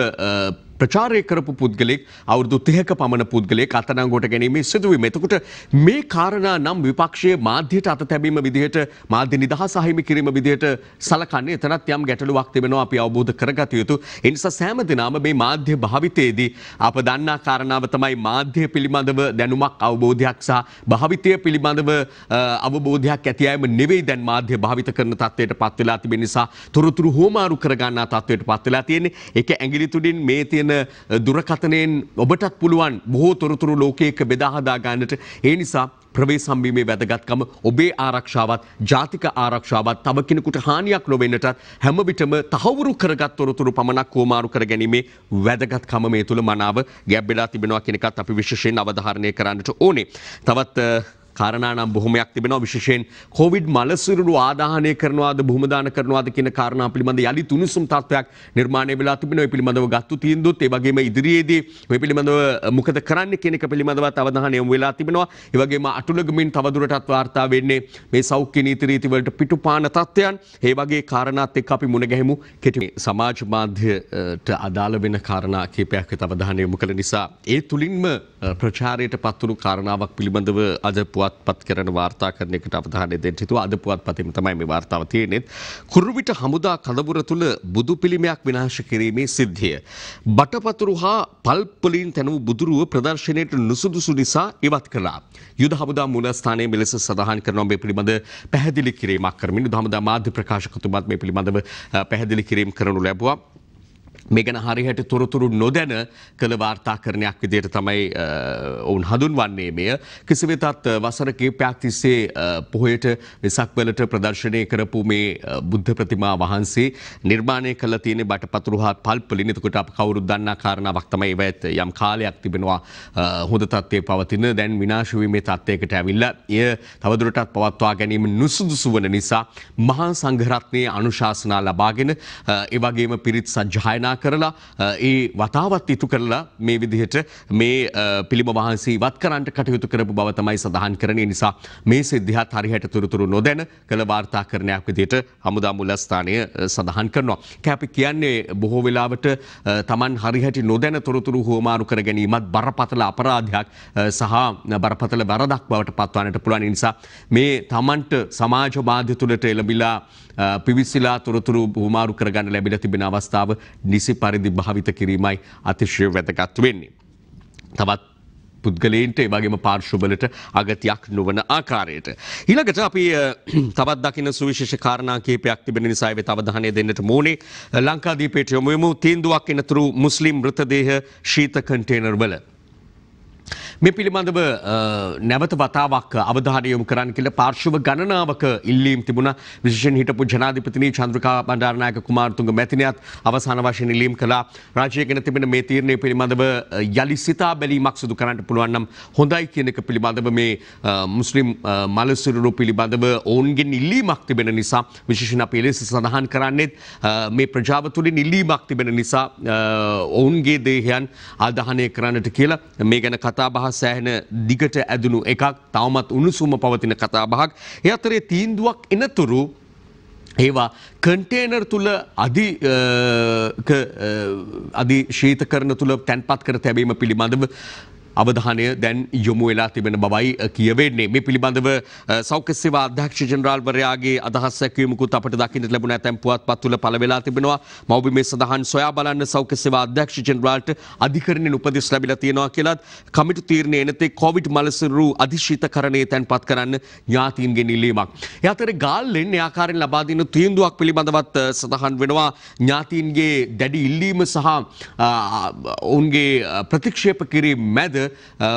ප්‍රචාරය කරපු පුද්ගලෙක් අවුරුදු 30ක පමණ පුද්ගලෙක් අත්අඩංගුවට ගැනීමේ සිදුවීම. එතකොට මේ කාරණා නම් විපක්ෂයේ මාධ්‍යට අත තැබීම විදිහට මාධ්‍ය නිදහස අහිමි කිරීම විදිහට සලකන්නේ එතරම් යම් ගැටලුවක් තිබෙනවා අපි අවබෝධ කරගත යුතු. ඒ නිසා සෑම දිනම මේ මාධ්‍ය භාවිතයේදී අප දන්නා කාරණාව තමයි මාධ්‍ය පිළිබඳව දැනුමක් අවබෝධයක් සහ භාවිතය පිළිබඳව අවබෝධයක් ඇති අයම නෙවෙයි දැන් මාධ්‍ය භාවිත කරන තත්ත්වයට පත් වෙලා තිබෙන නිසා තොරතුරු හුවමාරු කරගන්නා තත්ත්වයට පත් වෙලා තියෙන්නේ. ඒක ඇඟිලි තුඩින් මේ දුරකථනයෙන් ඔබටත් පුළුවන් බොහෝ තොරතුරු ලෝකයක බෙදා හදා ගන්නට. ඒ නිසා ප්‍රවේශ සම්බීමේ වැදගත්කම ඔබේ ආරක්ෂාවත් ජාතික ආරක්ෂාවත් තව කෙනෙකුට හානියක් නොවෙන්නටත් හැම විටම තහවුරු කරගත් තොරතුරු පමණක් හුවමාරු කර ගැනීමේ වැදගත්කම මේ තුල මනාව ගැබ් වෙලා තිබෙනවා කියන එකත් අපි විශේෂයෙන් අවධාරණය කරන්නට ඕනේ. තවත් කාරණා නම් බොහොමයක් තිබෙනවා. විශේෂයෙන් කොවිඩ් මලසිරුරු ආදාහනය කරනවාද බොහොම දාන කරනවාද කියන කාරණා පිළිබඳ යලි තුනිසුම් තත්ත්වයක් නිර්මාණය වෙලා තිබෙනවා. ඒ පිළිබඳව ගත්තු තීන්දුවත් ඒ වගේම ඉදිරියේදී මේ පිළිබඳව මොකද කරන්න කියන එක පිළිබඳවත් අවධානය යොමු වෙලා තිබෙනවා. ඒ වගේම අටුලගමින් තවදුරටත් වාර්තා වෙන්නේ මේ සෞඛ්‍ය නීති රීති වලට පිටුපාන තත්ත්වයන්. ඒ වගේ කාරණාත් එක්ක අපි මුණ ගැහිමු. කෙටි සමාජ මාධ්‍යට අදාළ වෙන කාරණා කිහිපයක් අවධානය යොමු කළ නිසා ඒ තුලින්ම ප්‍රචාරයට පත්වුණු කාරණාවක් පිළිබඳව අද පුවත්පත් කරන වාර්තාකරණයකට අවධානය දෙන්න හිතුවා. අද පුවත්පතේම තමයි මේ වාර්තාව තියෙන්නේ. කුරුවිට හමුදා කඳවුර තුල බුදු පිළිමයක් විනාශ කිරීමේ සිද්ධිය. බටපතුරු හා පල්ප් වලින් තැනූ බුදුරුව ප්‍රදර්ශනයට නුසුදුසු නිසා ඉවත් කළා. යුද හමුදා මූලස්ථානයේ මෙලෙස සඳහන් කරනවා. මේ පිළිබඳ පැහැදිලි කිරීමක් කරමින් යුද හමුදා මාධ්‍ය ප්‍රකාශකතුමාත් මේ පිළිබඳව පැහැදිලි කිරීම කරනු ලැබුවා. මේ ගැන හරියට තොරතුරු නොදැන කළ වාර්තාකරණයක් විදිහට තමයි ඔවුන් හඳුන්වන්නේ මෙය. කෙසේ වෙතත් වසර කිහිපයක් තිස්සේ පොහොයට වෙසක් වලට ප්‍රදර්ශනය කරපු මේ බුද්ධ ප්‍රතිමා වහන්සේ නිර්මාණය කළ තියෙන බටපතුරු හා පල්ප් වලින්. එතකොට අප කවුරුත් දන්නා කාරණාවක් තමයි ඒවත් යම් කාලයක් තිබෙනවා හොඳ තත්ත්වයේ පවතින. දැන් විනාශ වීමේ තත්ත්වයකට ඇවිල්ලා එය තවදුරටත් පවත්වා ගැනීම නුසුදුසු වන නිසා මහා සංඝරත්නයේ අනුශාසනා ලබාගෙන ඒ වගේම පිරිත් සජ්ජායනා කරලා ඒ වතාවත් ඉටු කරලා මේ විදිහට මේ පිළිම වහන්සේ ඉවත් කරන්නට කටයුතු කරපු බව තමයි සඳහන් කරන්නේ. නිසා මේ සිද්ධියත් හරියට තොරතුරු නොදැන කළ වාර්තාකරණයක් විදිහට හමුදා මුලස්ථානය සඳහන් කරනවා. අපි කියන්නේ බොහෝ වෙලාවට Taman හරියට නොදැන තොරතුරු හුවමාරු කර ගැනීමත් බරපතල අපරාධයක් සහ බරපතල වරදක් බවට පත්වන්නට පුළුවන්. නිසා මේ Tamanට සමාජ මාධ්‍ය තුළට එළඹිලා පිවිසිලා තොරතුරු හුවමාරු කරගන්න ලැබිලා තිබෙන අවස්ථාව නිසි පරිදි භාවිත කිරීමයි අතිශය වැදගත් වෙන්නේ. තවත් පුද්ගලයන්ට ඒ වගේම පාර්ශ්වවලට අගතියක් නොවන ආකාරයට. ඊළඟට අපි තවත් දකින්න සුවිශේෂ කාරණා කිහිපයක් තිබෙන නිසා ඒවට අවධානය දෙන්නට ඕනේ. ලංකාදීපයට යොමු වෙමු. තීන්දුවක් එනතුරු මුස්ලිම් මෘතදේහ ශීත කන්ටේනර් වල. මේ පිළිබඳව නැවත වතාවක් අවධානය යොමු කරන්න කියලා පාර්ශ්ව ගණනාවක ඉල්ලීම් තිබුණා. විශේෂයෙන් හිටපු ජනාධිපතිනි චන්ද්‍රිකා බණ්ඩාරනායක කුමාරතුංග මැතිණියත් අවසාන වශයෙන් ඉල්ලීම් කළා. රාජ්‍යයෙන් තිබෙන මේ තීරණය පිළිබඳව යලි සිතා බැලීමක් සිදු කරන්න පුළුවන් නම් හොඳයි කියන එක පිළිබඳව මේ මුස්ලිම් මලසිරුරු පිළිබඳව ඔවුන්ගෙන් ඉල්ලීමක් තිබෙන නිසා විශේෂයෙන් අපි එලෙස සඳහන් කරන්නේ මේ ප්‍රජාව තුළින් ඉල්ලීමක් තිබෙන නිසා ඔවුන්ගේ දේහයන් ආදාහනය කරන්නට කියලා මේ ගැන කතා බහ සෑහෙන දිගට ඇදුණු එකක්. තවමත් උණුසුම පවතින කතා බහක්. ඒ අතරේ තීන්දුවක් එනතුරු ඒවා කන්ටේනර් තුල අධි ශීතකරණ තුල තැන්පත් කර තැබීම පිළිබඳව අවධානය දැන් යොමු වෙලා තිබෙන බවයි කියවෙන්නේ. මේ පිළිබඳව සෞඛ්‍ය සේවා අධ්‍යක්ෂ ජෙනරාල්වරයාගේ අදහස් දැක්වීමකුත් අපට දකින්නට ලැබුණ ඇතැම් පුවත්පත් තුළ පළ වෙලා තිබෙනවා. මව්බිමේ සඳහන් සොයා බලන්න සෞඛ්‍ය සේවා අධ්‍යක්ෂ ජෙනරාල්ට අධිකරණයෙන් උපදෙස් ලැබිලා තියෙනවා කියලාත් කමිටු තීරණය එනතේ කොවිඩ් මලසිරු අධිශීතකරණයේ තැන්පත් කරන්න ඥාතීන්ගෙන් ඉල්ලීමක්. ඒ අතරේ ගාල්ලෙන් ඒ ආකාරයෙන් ලබා දෙන තීන්දුවක් පිළිබඳවත් සඳහන් වෙනවා. ඥාතීන්ගේ දැඩි ඉල්ලීම සහ ඔවුන්ගේ ප්‍රතික්ෂේප කිරීම මැද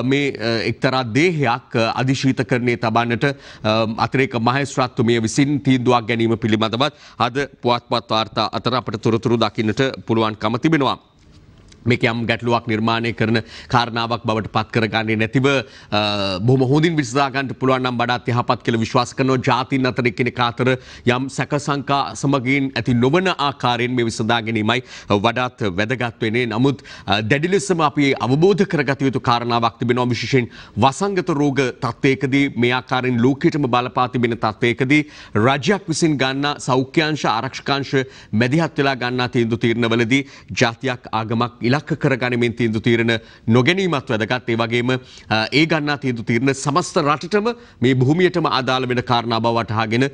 මේ එක්තරා දේහයක් අධිශීතකරණයේ තබන්නට අතිරේක මහේස්ත්‍රාත්වමය විසින් තීන්දුවක් ගැනීම පිළිබඳවත් අද පුවත්පත් වාර්තා අතර අපට තොරතුරු දකින්නට පුළුවන්කම තිබෙනවා. මේක යම් ගැටලුවක් නිර්මාණය කරන කාරණාවක් බවට පත් කරගන්නේ නැතිව බොහොම හොඳින් විසඳා ගන්නට පුළුවන් නම් වඩාත් යහපත් කියලා විශ්වාස කරනවා. ජාතීන් අතර එකිනෙක අතර යම් සැක සංකා සමගින් ඇති නොවන ආකාරයෙන් මේ විසඳා ගැනීමයි වඩාත් වැදගත් වෙන්නේ. නමුත් දැඩි ලෙසම අපි අවබෝධ කරගත යුතු කාරණාවක් තිබෙනවා. විශේෂයෙන් වසංගත රෝග තත්ත්වයකදී මේ ආකාරයෙන් ලෝකෙටම බලපා තිබෙන තත්ත්වයකදී රාජ්‍යයක් විසින් ගන්නා සෞඛ්‍යාංශ ආරක්ෂකාංශ මැදිහත් වෙලා ගන්නා තීන්දුව තීරණවලදී ජාතියක් ආගමක් ඉලක්ක කරගනිමින් තීන්දුව තීරණ නොගැනීමත් වැදගත්. ඒ වගේම ඒ ගන්නා තීන්දුව තීරණ සමස්ත රටටම මේ භූමියටම අදාළ වෙන කාරණා බව වටහාගෙන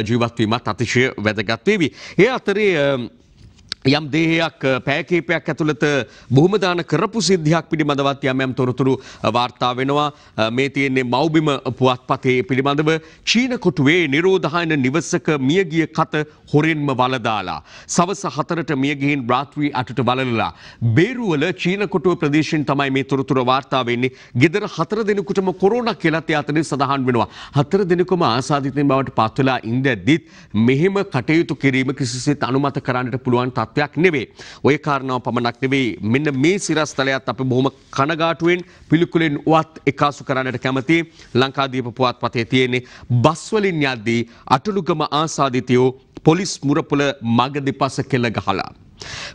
ජීවත් වීමත් අතිශය වැදගත් වේවි. ඒ අතරේ යම් දේහයක් පැය කිහිපයක් ඇතුළත බොහොම දාන කරපු සිද්ධියක් පිළිබඳවත් යම් තොරතුරු වාර්තා වෙනවා. මේ තියෙන්නේ මව්බිම පුවත්පතේ පිළිබඳව චීන කොටුවේ නිරෝධායන නිවසක මියගිය කත හොරෙන්ම වලදාලා සවස 4ට මිය ගිහින් රාත්‍රී 8ට වලලලා බේරුවල චීන කොටුව ප්‍රදේශයෙන් තමයි මේ තොරතුරු වාර්තා වෙන්නේ. ගෙදර 4 දෙනෙකුටම කොරෝනා කියලා අතරින් සඳහන් වෙනවා. 4 දෙනෙකුම ආසාදිතයින් බවට පත් වෙලා ඉඳද්දිත් මෙහෙම කටයුතු කිරීම කිසිසේත් අනුමත කරන්නට පුළුවන් යක් නෙවේ. ඔය කාරණාව පමණක් නෙවෙයි. මෙන්න මේ සිරස්තලයත් අපි බොහොම කනගාටුවෙන් පිළිකුලෙන් උවත් එකාසු කරන්නට කැමති. ලංකාදීප පුවත්පතේ තියෙන්නේ බස් වලින් යද්දී අටලුගම ආසාදිතයෝ පොලිස් මුරපොළ මග දෙපස කෙල ගහලා.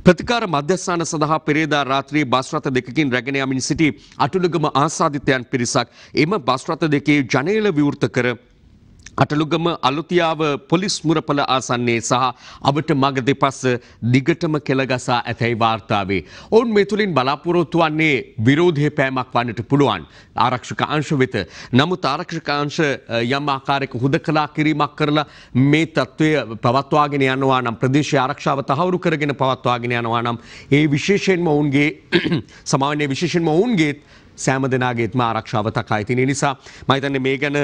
ප්‍රතිකාර මධ්‍යස්ථාන සඳහා පෙරේදා රාත්‍රියේ බස් රථ දෙකකින් රැගෙන යමින් සිටි අටලුගම ආසාදිතයන් පිරිසක් එම බස් රථ දෙකේ ජනේල විවෘත කර අටලුගම අලුතියාව පොලිස් මුරපල ආසන්නේ සහ අවට මග දෙපස දිගටම කෙළගසා ඇතැයි වාර්තාවේ. ඔවුන් මේ තුළින් බලාපොරොත්තු වන්නේ විරෝධය පෑමක් වන්නට පුළුවන් ආරක්ෂක අංශ වෙත. නමුත් ආරක්ෂක අංශ යම් ආකාරයක හුදකලා කිරීමක් කරලා මේ තත්ත්වය පවත්වාගෙන යනවා නම් ප්‍රදේශීය ආරක්ෂාව තහවුරු කරගෙන පවත්වාගෙන යනවා නම් ඒ විශේෂයෙන්ම ඔවුන්ගේ සමාජයේ විශේෂයෙන්ම ඔවුන්ගේ සෑම දෙනාගේත්ම ආරක්ෂාව තකා ඉතින් ඒ නිසා මම හිතන්නේ මේ ගැන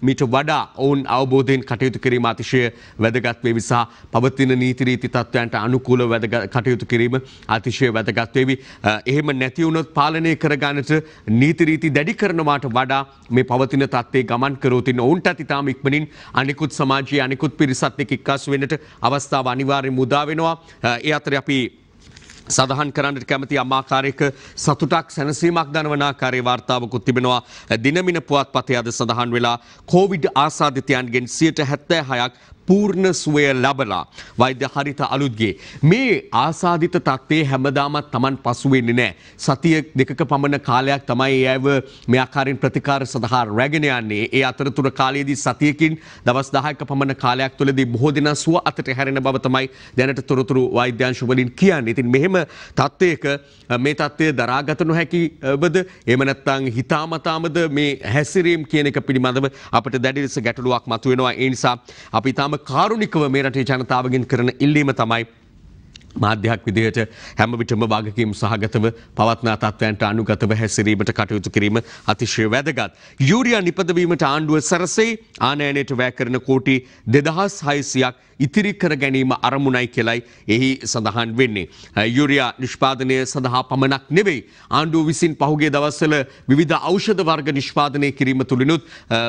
මීට වඩා ඔවුන් අවබෝධයෙන් කටයුතු කිරීම අතිශය වැදගත් වේවි සහ පවතින නීති රීති තත්ත්වයන්ට අනුකූලව කටයුතු කිරීම අතිශය වැදගත් වේවි. එහෙම නැති වුණොත් පාලනය කරගන්නට නීති රීති දැඩි කරනවාට වඩා මේ පවතින තත්ත්වයේ ගමන් කරොත් ඔවුන්ට ඉතාම ඉක්මනින් අනිකුත් සමාජයේ අනිකුත් පිරිසත් එක්ක එක්කාසු වෙන්නට අවස්ථාව අනිවාර්යයෙන්ම උදා වෙනවා. ඒ අතරේ අපි සඳහන් කරන්නට කැමති අමාකාරයක සතුටක් සැනසීමක් දනවන ආකාරයේ වාර්තාවකුත් තිබෙනවා. දිනමින පුවත්පතේ අද සඳහන් වෙලා කොවිඩ් ආසාදිතයන්ගෙන් 76ක් පූර්ණ සුවය ලබලා වෛද්‍ය හරිත අලුත්ගේ මේ ආසාදිත තත්ත්වයේ හැමදාමත් Taman පසු වෙන්නේ නැහැ. සතිය දෙකක පමණ කාලයක් තමයි ඒව මේ ආකාරයෙන් ප්‍රතිකාර සඳහා රැගෙන යන්නේ. ඒ අතරතුර කාලයේදී සතියකින් දවස් 10ක පමණ කාලයක් තුළදී බොහෝ දෙනා සුව අතට හැරෙන බව තමයි දැනට තොරතුරු වෛද්‍යාංශ වලින් කියන්නේ. ඉතින් මෙහෙම තත්ත්වයක මේ තත්ත්වය දරාගත නොහැකිවද එහෙම නැත්නම් හිතාමතාමද මේ හැසිරීම් කියන එක පිළිබඳව අපිට දැඩි ලෙස ගැටලුවක් මතුවෙනවා. ඒ නිසා අපි තාම කාරුණිකව මේ රටේ ජනතාවගෙන් කරන ඉල්ලීම තමයි මාධ්‍යයක් විදිහට හැම විටම වගකීම් සහගතව පවත්නා තත්ත්වයන්ට අනුගතව හැසිරීමට කටයුතු කිරීම අතිශය වැදගත්. යූරියා නිපදවීමට ආණ්ඩුව සැරසෙයි. ආනයනයට වැය කරන කෝටි 2600ක් ඉතිරි කර ගැනීම අරමුණයි කියලයි එහි සඳහන් වෙන්නේ. යූරියා නිෂ්පාදනය සඳහා පමණක් නෙවෙයි ආණ්ඩුව විසින් පහුගිය දවස්වල විවිධ ඖෂධ වර්ග නිෂ්පාදනය කිරීම තුළිනුත්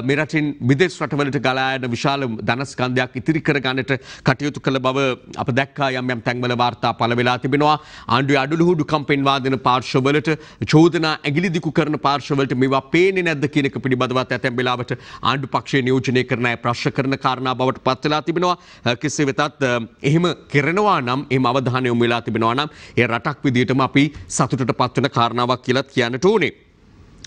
මේ රටින් විදේශ රටවලට ගලා යන විශාල ධනස්කන්ධයක් ඉතිරි කර ගන්නට කටයුතු කළ බව අප දැක්කා. යම් යම් තැන්වල වාර්තා පළ වෙලා තිබෙනවා. ආණ්ඩුවේ අඩලුහුඩු කම්පෙන් වාදන පාර්ශවවලට චෝදනා ඇගිලි දිකු කරන පාර්ශවවලට මේවා පේන්නේ නැද්ද කියන එක පිළිබඳවත් ඇතැම් වෙලාවට ආණ්ඩු පක්ෂයේ නියෝජනය කරන අය ප්‍රශ්න කරන කාරණා බවට පත් වෙලා තිබෙනවා. කෙසේ වෙතත් එහෙම කරනවා නම් එහෙම අවධානය යොමු වෙලා තිබෙනවා නම් ඒ රටක් විදිහටම අපි සතුටට පත් වෙන කාරණාවක් කියලා කියන්නට ඕනේ.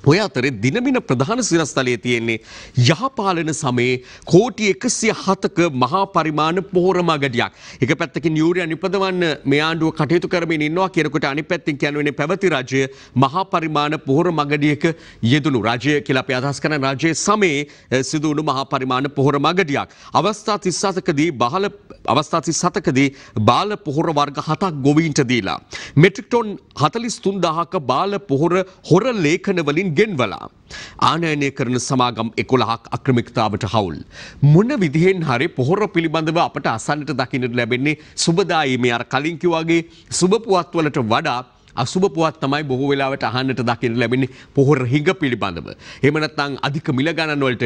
ඔය අතරේ දිනමින ප්‍රධාන සිරස්තලයේ තියෙන්නේ යහපාලන සමයේ කෝටි 107ක මහා පරිමාණ පොහොර මගඩියක්. එක පැත්තකින් යූරියා නිපදවන්න මේ ආණ්ඩුව කටයුතු කරමින් ඉන්නවා කියනකොට අනිත් පැත්තෙන් කියන්නේ පැවති රජය මහා පරිමාණ පොහොර මගඩියක යෙදුණු රජය කියලා අපි අදහස් කරන රජයේ සමයේ සිදු වුණු මහා පරිමාණ පොහොර මගඩියක්. අවස්ථා 37කදී බාල පොහොර වර්ග 7ක් ගොවීන්ට දීලා මෙට්‍රික් ටොන් 43000ක බාල පොහොර හොර ලේඛන වලින් ගෙන්වලා ආනයනය කරන සමාගම් 11ක් අක්‍රමිකතාවට හවුල්. මොන විදිහෙන් හරි පොහොර පිළිබඳව අපට අසන්නට දකින්නට ලැබෙන්නේ සුබදායි මේ අර කලින් කිව්වාගේ සුබ පුවත් වලට වඩා අසුබ පුවත් තමයි බොහෝ වෙලාවට අහන්නට දකින්න ලැබෙන්නේ පොහොර හිඟ පිළිබඳව. එහෙම නැත්නම් අධික මිල ගණන් වලට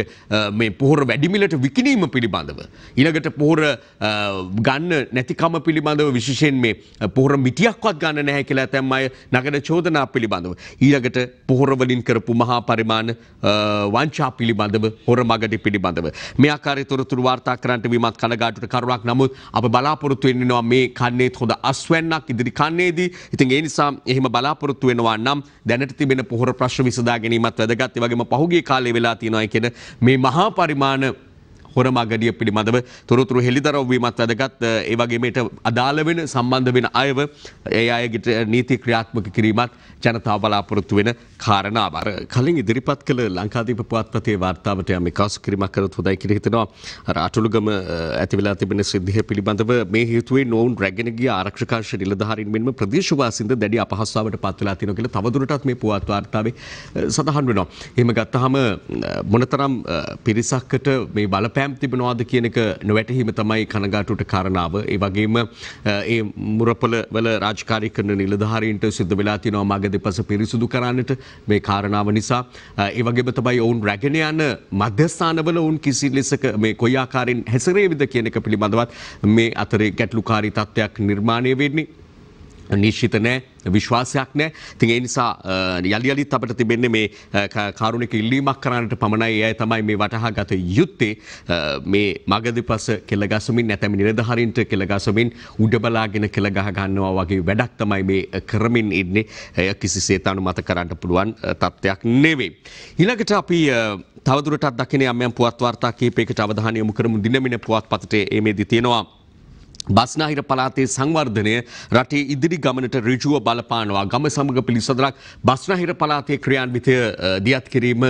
මේ පොහොර වැඩි මිලට විකිණීම පිළිබඳව. ඊළඟට පොහොර ගන්න නැතිකම පිළිබඳව විශේෂයෙන් මේ පොහොර මිටියක්වත් ගන්න නැහැ කියලා ඇතැම් අය නගන චෝදනා පිළිබඳව. ඊළඟට පොහොර වලින් කරපු මහා පරිමාණ වංචා පිළිබඳව හොර මගඩි පිළිබඳව. මේ ආකාරයේ තොරතුරු වාර්තා කරන්නට වීමත් කනගාටුට කරුණක්. නමුත් අප බලාපොරොත්තු වෙනවා මේ කන්නේත් හොඳ අස්වැන්නක් ඉදිරි කන්නේදී. ඉතින් ඒ නිසා එහෙම බලාපොරොත්තු වෙනවා නම් දැනට තිබෙන පොහොර ප්‍රශ්න විසඳා ගැනීමත් වැදගත්. ඒ වගේම පහුගිය කාලේ වෙලා තියෙනවා කියන මේ මහා පරිමාණ හොර මගඩිය පිළිබඳව තොරතුරු හෙළිදරව් වීමත් වැදගත්. ඒ වගේම ඊට අදාළ වෙන සම්බන්ධ වෙන අයව ඒ අයගේ නීති ක්‍රියාත්මක කිරීමත් ජනතාව බලාපොරොත්තු වෙන කාරණාව. අර කලින් ඉදිරිපත් කළ ලංකාදීප පුවත්පතේ වාර්තාවට යම් එකසු කිරීමක් කරොත් හොඳයි කියලා හිතනවා. අර අටලුගම ඇති වෙලා තිබෙන සිද්ධිය පිළිබඳව මේ හේතුවෙන් නොවුන් රැගෙන ගිය ආරක්ෂකාංශ නිලධාරීන් මෙන්ම ප්‍රදේශවාසීන්ද දැඩි අපහසුතාවකට පත් වෙලා තියෙනවා කියලා තවදුරටත් මේ පුවත් වාර්තාවේ සඳහන් වෙනවා. එහෙම ගත්තාම මොනතරම් පිරිසක්කට මේ බලපෑම් තිබෙනවාද කියන එක නොවැටහීම තමයි කනගාටුවට කාරණාව. ඒ වගේම ඒ මුරපොළ වල රාජකාරී කරන නිලධාරීන්ට සිද්ධ වෙලා තියෙනවා මග දෙපස පිරිසුදු කරන්නට මේ කාරණාව නිසා. ඒ වගේම තමයි ඔවුන් රැගෙන යන මධ්‍යස්ථානවල ඔවුන් කිසි ලෙසක මේ කොයි ආකාරයෙන් හැසිරෙවිද කියන එක පිළිබඳවත් මේ අතරේ ගැටලුකාරී තත්ත්වයක් නිර්මාණය වෙන්නේ. නිශ්චිත නැහැ විශ්වාසයක් නැහැ. ඉතින් ඒ නිසා යලි යලිත් අපිට තිබෙන්නේ මේ කාරුණික ඉල්ලීමක් කරන්නට පමණයි. එයයි තමයි මේ වටහා ගත යුත්තේ. මේ මගදිපස කෙල ගසමින් නැතැම් නිලධාරීන්ට කෙල ගසමින් උඩ බලාගෙන කෙල ගහ ගන්නවා වගේ වැඩක් තමයි මේ කරමින් ඉන්නේ. එය කිසිසේත් අනුමත කරන්න පුළුවන් තත්ත්වයක් නෙවෙයි. ඊළඟට අපි තවදුරටත් දකින්නේ යම් පුවත් වාර්තා කිහිපයකට අවධානය යොමු කරමු. දිනමින පුවත්පතට මේදී තියෙනවා බස්නාහිර පළාතේ සංවර්ධනය රටේ ඉදිරි ගමනට ඍජුව බලපානවා. ගම සමග පිළිසඳරක් බස්නාහිර පළාතේ ක්‍රියාන්විතය දියත් කිරීම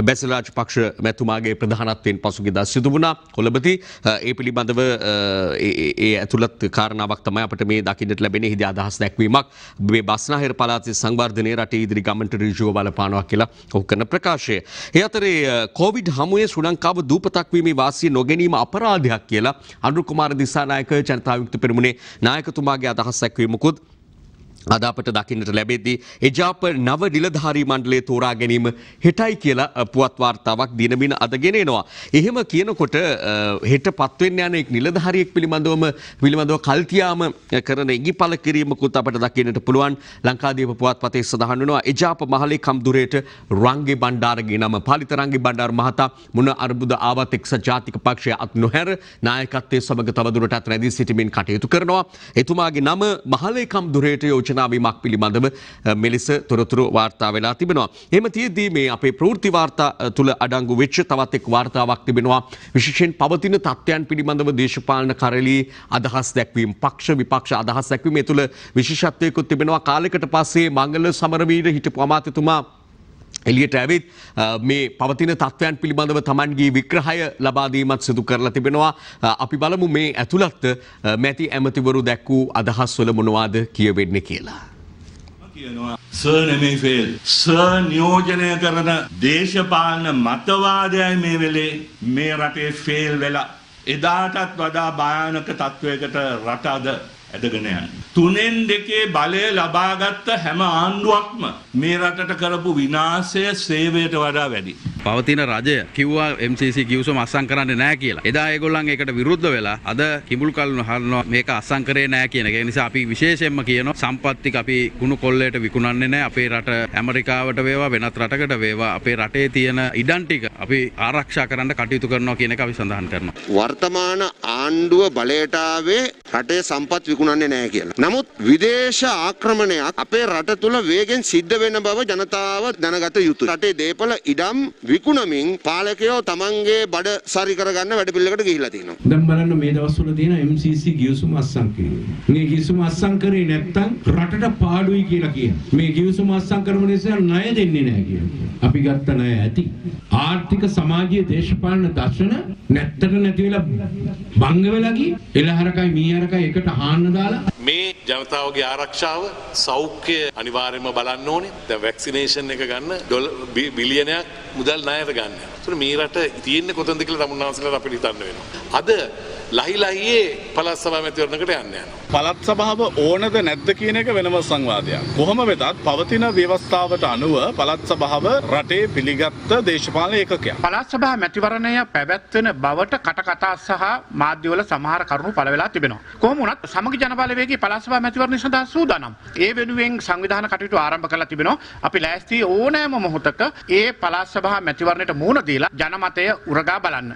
බැසිල් රාජපක්ෂ මැතිතුමාගේ ප්‍රධානත්වයෙන් පසුගියදා සිදු වුණා කොළඹදී. ඒ පිළිබඳව ඒ ඇතුළත් කාරණාවක් තමයි අපිට මේ දකින්නට ලැබෙන්නේ. එහිදී අදහස් දැක්වීමක් මේ බස්නාහිර පළාතේ සංවර්ධනය රටේ ඉදිරි ගමනට ඍජුව බලපානවා කියලා ඔහු කරන ප්‍රකාශය. ඒ අතරේ කොවිඩ් හමුවේ ශ්‍රී ලංකාව දූපතක් වීමේ වාසිය නොගැනීම අපරාධයක් කියලා අනුර කුමාර දිසානායක ජනතාවිමුක්ති පෙරමුණේ නායකතුමාගේ අදහස් දැක්වීමකුත් අද අපට දකින්නට ලැබෙද්දී එජාප නව නිලධාරී මණ්ඩලය තෝරා ගැනීම හෙටයි කියලා පුවත් වාර්තාවක් දිනමින අද ගෙනෙනවා. එහෙම කියනකොට හෙට පත්වෙන්න යන එක් නිලධාරියෙක් පිළිබඳව කල්තියාම කරන ඉඟිපල කිරීමකුත් අපට දකින්නට පුළුවන්. ලංකාදීප පුවත්පතේ සඳහන් වෙනවා එජාප මහලේකම් දුරේට රංගේ බණ්ඩාරගේ නම පාලිත රංගේ බණ්ඩාර මහතා මොන අර්බුද ආවත් එක්සත් ජාතික පක්ෂය අත් නොහැර නායකත්වයේ සමග තවදුරටත් රැඳී සිටමින් කටයුතු කරනවා. එතුමාගේ නම මහලේකම් දුරේට යෝජනාවීමක් පිළිබඳව මෙලෙස තොරතුරු වාර්තා වෙලා තිබෙනවා. එහෙම තියෙද්දී මේ අපේ ප්‍රවෘත්ති වාර්තා තුල අඩංගු වෙච්ච තවත් එක් වාර්තාවක් තිබෙනවා. විශේෂයෙන් පවතින තත්ත්වයන් පිළිබඳව දේශපාලන කරලී අදහස් දැක්වීම, පක්ෂ විපක්ෂ අදහස් දැක්වීම. ඒ තුල විශේෂත්වයකුත් තිබෙනවා. කාලයකට පස්සේ මංගල සමරවීර හිටපු අමාත්‍යතුමා එලියට ඇවිත් මේ පවතින තත්ත්වයන් පිළිබඳව තමන්ගේ විග්‍රහය ලබා දීමත් සිදු කරලා තිබෙනවා. අපි බලමු මේ ඇතුළත් මැති ඇමතිවරු දැක්වූ අදහස් වල මොනවාද කියවෙන්නේ කියලා. සර් නෙමෙයි ෆේල්. සර් නියෝජනය කරන දේශපාලන මතවාදයයි මේ වෙලේ මේ රටේ ෆේල් වෙලා එදාටත් වඩා භයානක තත්වයකට රට අද ඇදගෙන යන්නේ. 3-2 බලය ලබාගත්ත හැම ආණ්ඩුවක්ම මේ රටට කරපු විනාශය සේවයට වඩා වැඩි. පවතින රජය කිව්වා MCC කිව්සම අස්සම් කරන්නේ නැහැ කියලා. එදා ඒගොල්ලන් ඒකට විරුද්ධ වෙලා අද කිඹුල් කල්න හරනවා මේක අස්සම් කරේ නැහැ කියන එක. ඒ නිසා අපි විශේෂයෙන්ම කියනවා සම්පත්තික අපි කුණු කොල්ලයට විකුණන්නේ නැහැ. අපේ රට ඇමරිකාවට වේවා වෙනත් රටකට වේවා අපේ රටේ තියෙන ඉඩම් ටික අපි ආරක්ෂා කරන්න කටයුතු කරනවා කියන එක අපි සඳහන් කරනවා. වර්තමාන ආණ්ඩුව බලයට ආවේ රටේ සම්පත් විකුණන්නේ නැහැ කියලා. නමුත් විදේශ ආක්‍රමණයක් අපේ රට තුල වේගෙන් සිද්ධ වෙන බව ජනතාව දැනගත යුතුයි. රටේ දේපල ඉඩම් විකුණමින් පාලකයෝ තමන්ගේ බඩ සරි කරගන්න වැඩ පිළිවෙලකට ගිහිලා තියෙනවා. දැන් බලන්න මේ දවස්වල තියෙන MCC ගිවිසුම අස්සම් කිරීම. මේ ගිවිසුම අස්සම් කරේ නැත්නම් රටට පාඩුයි කියලා කියනවා. මේ ගිවිසුම අස්සම් කරන නිසා ණය දෙන්නේ නැහැ කියනවා. අපි ගත්ත ණය ඇති. ආර්ථික සමාජීය දේශපාලන දර්ශන නැත්තට නැති වෙලා බංග වෙලා ගියේ. එළහරකයි මීහරකයි එකට හාන්න දාලා මේ ජනතාවගේ ආරක්ෂාව සෞඛ්‍ය අනිවාර්යයෙන්ම බලන්න ඕනේ. දැන් වැක්සිනේෂන් එක ගන්න බිලියනයක් මුදල් ණයට ගන්න. ඒතර මේ රට තියෙන්නේ කොතනද කියලා තමුන්නාන්සලා අපිට හිතන්න වෙනවා. අද ලහියේ පළාත් සභාව මැතිවරණයකට යන්න යනවා. පළාත් සභාව ඕනද නැද්ද කියන එක වෙනම සංවාදයක්. කොහොම වෙතත් පවතින ව්‍යවස්ථාවට අනුව පළාත් සභාව රටේ පිළිගත් දේශපාලන ඒකකයක්. පළාත් සභාව මැතිවරණය පැවැත්වෙන බවට කටකතා සහ මාධ්‍යවල සමහර කරුණු පළ වෙලා තිබෙනවා. කොහොම වුණත් සමගි ජනබලවේගයේ පළාත් සභාව මැතිවරණය සඳහා සූදානම්. ඒ වෙනුවෙන් සංවිධාන කටයුතු ආරම්භ කරලා තිබෙනවා. අපි ලෑස්ති ඕනෑම මොහොතක ඒ පළාත් සභාව මැතිවරණයට මුහුණ දීලා ජනමතය උරගා බලන්න.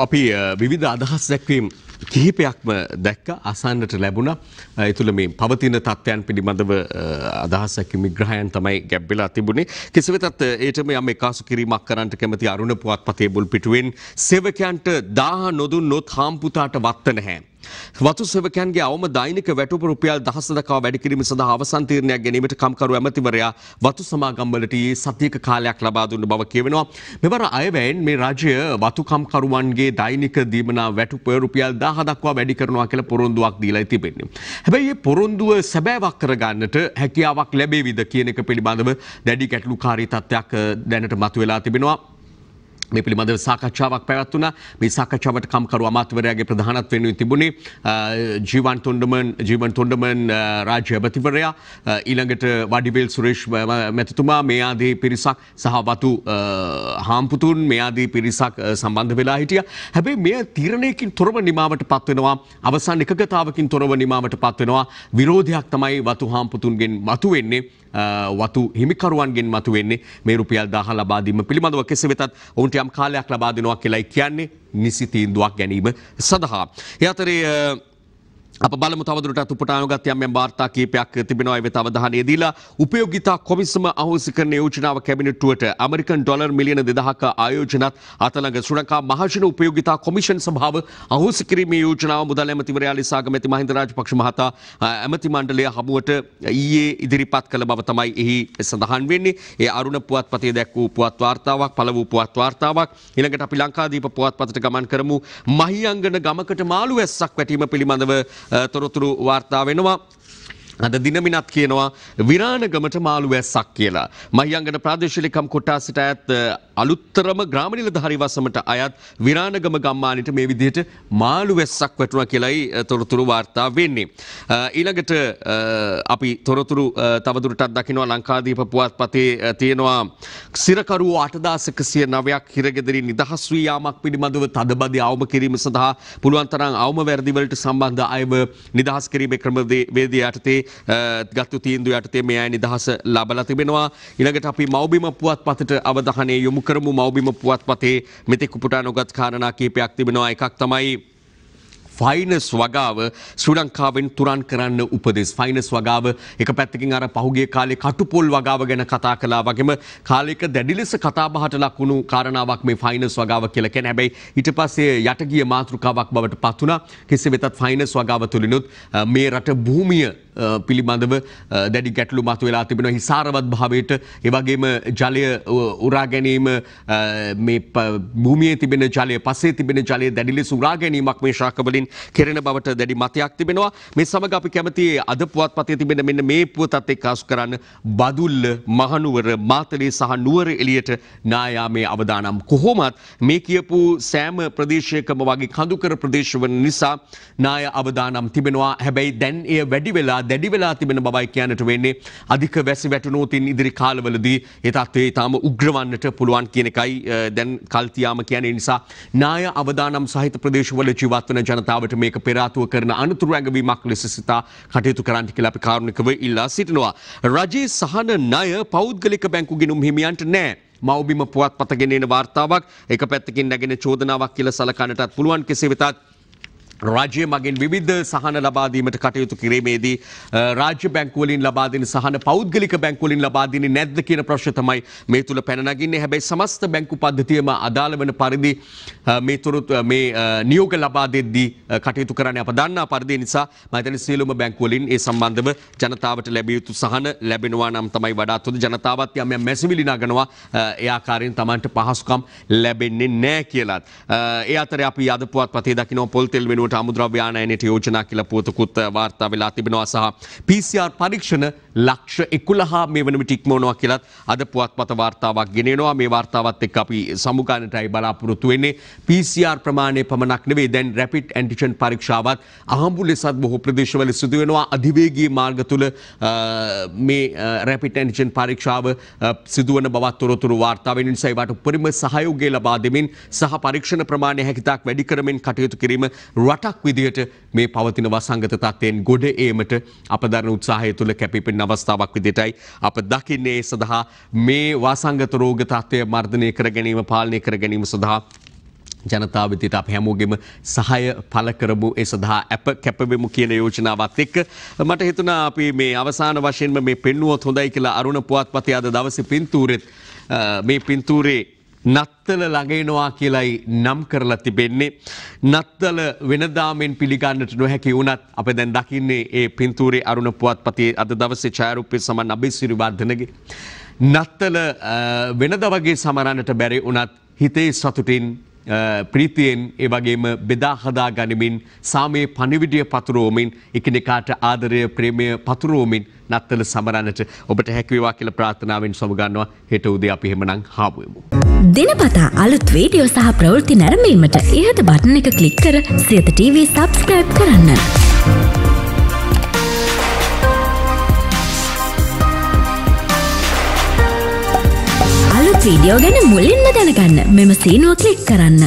අපි විවිධ අදහස් දැක්වීම් කිහිපයක්ම දැක්ක අසන්නට ලැබුණා. ඒ තුළ මේ පවතින තත්ත්වයන් පිළිබඳව අදහස් දැක්වීම් විග්‍රහයන් තමයි ගැබ් වෙලා තිබුණේ. කෙසේ වෙතත් ඒටම යම් එකාසු කිරීමක් කරන්නට කැමති අරුණ පුවත්පතේ බුල් පිටුවෙන් සේවකයන්ට 1000 නොදුන්නොත් හාම්පුතාට වත්ත නැහැ. වතු සේවකයන්ගේ අවම දෛනික වැටුප රුපියල් 10,000 දක්වා වැඩි කිරීම සඳහා අවසන් තීරණයක් ගැනීමට කම්කරු ඇමතිවරයා වතු සමාගම්වලට සතියක කාලයක් ලබා දුන්න බව කියවෙනවා. මෙවර අයවැයෙන් මේ රාජ්‍ය වතු කම්කරුවන්ගේ දෛනික දීමනා වැටුප රුපියල් 1000 දක්වා වැඩි කරනවා කියලා පොරොන්දුවක් දීලා තිබෙන්නේ. හැබැයි මේ පොරොන්දුව සැබෑවක් කරගන්නට හැකියාවක් ලැබෙවිද කියන එක පිළිබඳව දැඩි ගැටලුකාරී තත්ත්වයක් දැනට මතුවලා තිබෙනවා. මේ පිළිබඳව සාකච්ඡාවක් පැවැත්වුණා. මේ සාකච්ඡාවට කම්කරු අමාත්‍යවරයාගේ ප්‍රධානත්වයෙන් තිබුණේ ජීවන් තොණ්ඩමන් රාජ්‍ය ඇමතිවරයා, ඊළඟට වඩිවේල් සුරේෂ් මැතිතුමා, මේ ආදී පිරිසක් සහ වතු හාම්පුතුන් මේ ආදී පිරිසක් සම්බන්ධ වෙලා හිටියා. හැබැයි මෙය තීරණයකින් තොරව නිමාවට පත් වෙනවා. අවසන් එකගතාවකින් තොරව නිමාවට පත් වෙනවා. විරෝධයක් තමයි වතු හාම්පුතුන්ගෙන් මතුවෙන්නේ. වතු හිමිකරුවන්ගෙන් මතුවෙන්නේ මේ රුපියල් 1000 ලබා දීම පිළිබඳව. කෙසේ වෙතත් ඔවුන්ට යම් කාලයක් ලබා දෙනවා කියලායි කියන්නේ නිසි තීන්දුවක් ගැනීම සඳහා. ඒ අතරේ අප බලමු තවදුරටත් උපුටානුගත් යම් වාර්තා කීපයක් තිබෙනවා. ඒ වෙත අවධානය දීලා උපයෝගිතා කොමිසම අහෝසි කරන යෝජනාව කැබිනට්ටුවට ඇමරිකන් ඩොලර් මිලියන 2000ක ආයෝජනත් අතළඟ ශ්‍රී ලංකා මහජන උපයෝගිතා කොමිෂන් සභාව අහෝසි කිරීමේ යෝජනාව මුදල් ඇමතිවරයා ලිසාග මැති මහින්ද රාජපක්ෂ මහතා ඇමති මණ්ඩලය හමුවට ඊයේ ඉදිරිපත් කළ බව තමයි එහි සඳහන් වෙන්නේ. ඒ අරුණ පුවත්පතේ දැක් වූ පුවත් වාර්තාවක්, පළ වූ පුවත් වාර්තාවක්. ඊළඟට අපි ලංකාදීප පුවත්පතට ගමන් කරමු. මහියංගන ගමකට මාළු වැස්සක් වැටීම පිළිබඳව තොරතුරු වාර්තා වෙනවා. අද දිනමිනත් කියනවා විරාණගමට මාළු වැස්සක් කියලා. මහියංගන ප්‍රාදේශීය ලේකම් කොට්ටාසට අයත් අලුත්තරම ග්‍රාම නිලධාරී වසමට අයත් විරාණගම ගම්මානයට මේ විදිහට මාළු වැස්සක් වැටුණා කියලායි තොරතුරු වාර්තා වෙන්නේ. ඊළඟට අපි තොරතුරු තවදුරටත් දකිනවා ලංකාදීප පුවත්පතේ තියෙනවා සිරකරුවෝ 8109ක් හිරගෙදරින් නිදහස් වී යාමක් පිළිබඳව තදබදී අවම කිරීම සඳහා පුළුවන් තරම් අවම වැරදි වලට සම්බන්ධ අයව නිදහස් කිරීමේ ක්‍රමවේදය යටතේ ගත්තු තීන්දුව යටතේ මේ අය නිදහස ලබලා තිබෙනවා. ඊළඟට අපි මව්බිම පුවත්පතට අවධානය යොමු කරමු. මව්බිම පුවත්පතේ මෙතෙක් උපුටා නොගත් කාරණා කීපයක් තිබෙනවා. එකක් තමයි ෆයිනස් වගාව ශ්‍රී ලංකාවෙන් තුරන් කරන්න උපදෙස්. ෆයිනස් වගාව එක පැත්තකින් අර පහුගිය කාලේ කටුපොල් වගාව ගැන කතා කළා වගේම කාලයක දැඩි ලෙස කතාබහට ලක් වුණු කාරණාවක් මේ ෆයිනස් වගාව කියලා කියන්නේ. හැබැයි ඊට පස්සේ යට ගිය මාතෘකාවක් බවට පත් වුණා. කෙසේ වෙතත් ෆයිනස් වගාව තුලිනුත් මේ රට භූමිය පිළිබඳව දැඩි ගැටලු මතුවලා තිබෙනවා. හිසාරවත් භාවයට ඒ වගේම ජලය උරා ගැනීම, මේ භූමියේ තිබෙන ජලය, පසේ තිබෙන ජලය දැඩි ලෙස උරා ගැනීමක් මේ ශාකවලින් කෙරෙන බවට දැඩි මතයක් තිබෙනවා. මේ සමග අපි කැමති අද පුවත්පතේ තිබෙන මෙන්න මේ පුවතත් එක්ක අසු කරන්න බදුල්ල, මහනුවර, මාතලේ සහ නුවර එළියට නායාමේ අවදානම්. කොහොමත් මේ කියපු සෑම ප්‍රදේශයකම වගේ කඳුකර ප්‍රදේශවල නිසා නාය අවදානම් තිබෙනවා. හැබැයි දැන් එය දැඩි වෙලා තිබෙන බවයි කියන්නට වෙන්නේ. අධික වැසි වැටුණොතින් ඉදිරි කාලවලදී ඒ තත්ත්වය ඊටාම උග්‍ර වන්නට පුළුවන් කියන එකයි දැන් කල් තියාම කියන්නේ. නිසා නාය අවදානම් සහිත ප්‍රදේශවල ජීවත් වන ජනතාවට මේක පෙර ආතුව කරන අනුතුරු ඇඟවීමක් ලෙස සිතා කටයුතු කරන්න කියලා අපි කාරුණිකව ඉල්ලා සිටිනවා. රජයේ සහන ණය පෞද්ගලික බැංකු ගිණුම් හිමියන්ට නෑ. මව්බිම පුවත්පත ගෙනෙන වාර්තාවක්. එක පැත්තකින් නැගෙන චෝදනාවක් කියලා සලකන්නටත් පුළුවන්. කෙසේ වෙතත් රාජ්‍ය මගින් විවිධ සහන ලබා දීමට කටයුතු කිරීමේදී රාජ්‍ය බැංකු වලින් ලබා දෙන සහන පෞද්ගලික බැංකු වලින් ලබා දෙන්නේ නැද්ද කියන ප්‍රශ්න තමයි මේ තුල පැන නගින්නේ. හැබැයි සමස්ත බැංකු පද්ධතියම අදාළ වන පරිදි මේ නියෝග ලබා දෙද්දී කටයුතු කරන්න අප දන්නා පරිදි නිසා මම හිතන්නේ සියලුම බැංකු වලින් ඒ සම්බන්ධව ජනතාවට ලැබිය යුතු සහන ලැබෙනවා නම් තමයි වඩාත් හොඳ. ජනතාවත් යම් යම් මැසිවිලි නගනවා ඒ ආකාරයෙන් Tamanට පහසුකම් ලැබෙන්නේ නැහැ කියලාත්. ඒ අතරේ අපි අද පුවත්පතේ දකින්න පොල් තෙල් වෙනුවට අමුද්‍රව්‍ය ආනයනයට යෝජනා කියලා පුවතකුත් වාර්තා වෙලා තිබෙනවා. සහ PCR පරීක්ෂණ ලක්ෂ 11 මේ වන විට ඉක්මවනවා කියලාත් අද පුවත්පත වාර්තාවක් ගෙනෙනවා. මේ වාර්තාවත් එක්ක අපි සමුගන්නටයි බලාපොරොත්තු වෙන්නේ. PCR ප්‍රමාණය පමණක් නෙවෙයි දැන් රැපිඩ් ඇන්ටිජන් පරීක්ෂාවත් අහඹු ලෙසත් බොහෝ ප්‍රදේශවල සිදු වෙනවා. අධිවේගී මාර්ග තුල මේ රැපිඩ් ඇන්ටිජන් පරීක්ෂාව සිදුවන බවත් තොරතුරු වාර්තා වෙන නිසා ඒවට උපරිම සහයෝගය ලබා දෙමින් සහ පරීක්ෂණ ප්‍රමාණය හැකිතාක් වැඩි කරමින් කටයුතු කිරීම රටක් විදිහට මේ පවතින වසංගත තත්ත්වයෙන් ගොඩ ඒමට අප දරන උත්සාහය තුළ කැපිපෙනෙන අවස්ථාවක් විදිහටයි අප දකින්නේ. ඒ සඳහා මේ වසංගත රෝග තත්ත්වය මර්ධනය කර ගැනීම, පාලනය කර ගැනීම සඳහා ජනතාව විදිහට අපි හැමෝගෙම සහාය පළ කරමු. ඒ සඳහා අප කැපවෙමු කියන යෝජනාවත් එක්ක මට හිතුණා අපි මේ අවසාන වශයෙන්ම මේ පෙන්නුවොත් හොඳයි කියලා. අරුණ පුවත්පතේ අද දවසේ පින්තූරෙත් මේ පින්තූරේ නත්තල ළඟේනවා කියලයි නම් කරලා තිබෙන්නේ. නත්තල වෙනදාමෙන් පිළිගන්නට නොහැකි වුණත් අප දැන් දකින්නේ ඒ පින්තූරේ අරුණ පුවත්පතේ අද දවසේ ඡායාරූපය සමන් අබේසිරි වර්ධනගේ නත්තල වෙනද වගේ සමරන්නට බැරි වුණත් හිතේ සතුටින් ප්‍රීතියෙන් ඒ වගේම බෙදා හදා ගනිමින් සාමයේ පණිවිඩය පතුරවමින් එකිනෙකාට ආදරය ප්‍රේමය පතුරවමින් නත්තල සමරන්නට ඔබට හැකි වේවා කියලා ප්‍රාර්ථනාවෙන් සමුගන්නවා. හෙට උදේ අපි එහෙමනම් හාමු වෙමු. දිනපතා අලුත් වීඩියෝ සහ ප්‍රවෘත්ති නැරඹීමට ඉහත බටන් එක ක්ලික් කර සියත TV subscribe කරන්න. අලුත් වීඩියෝ ගැන මුලින්ම දැනගන්න මෙම සීනුව ක්ලික් කරන්න.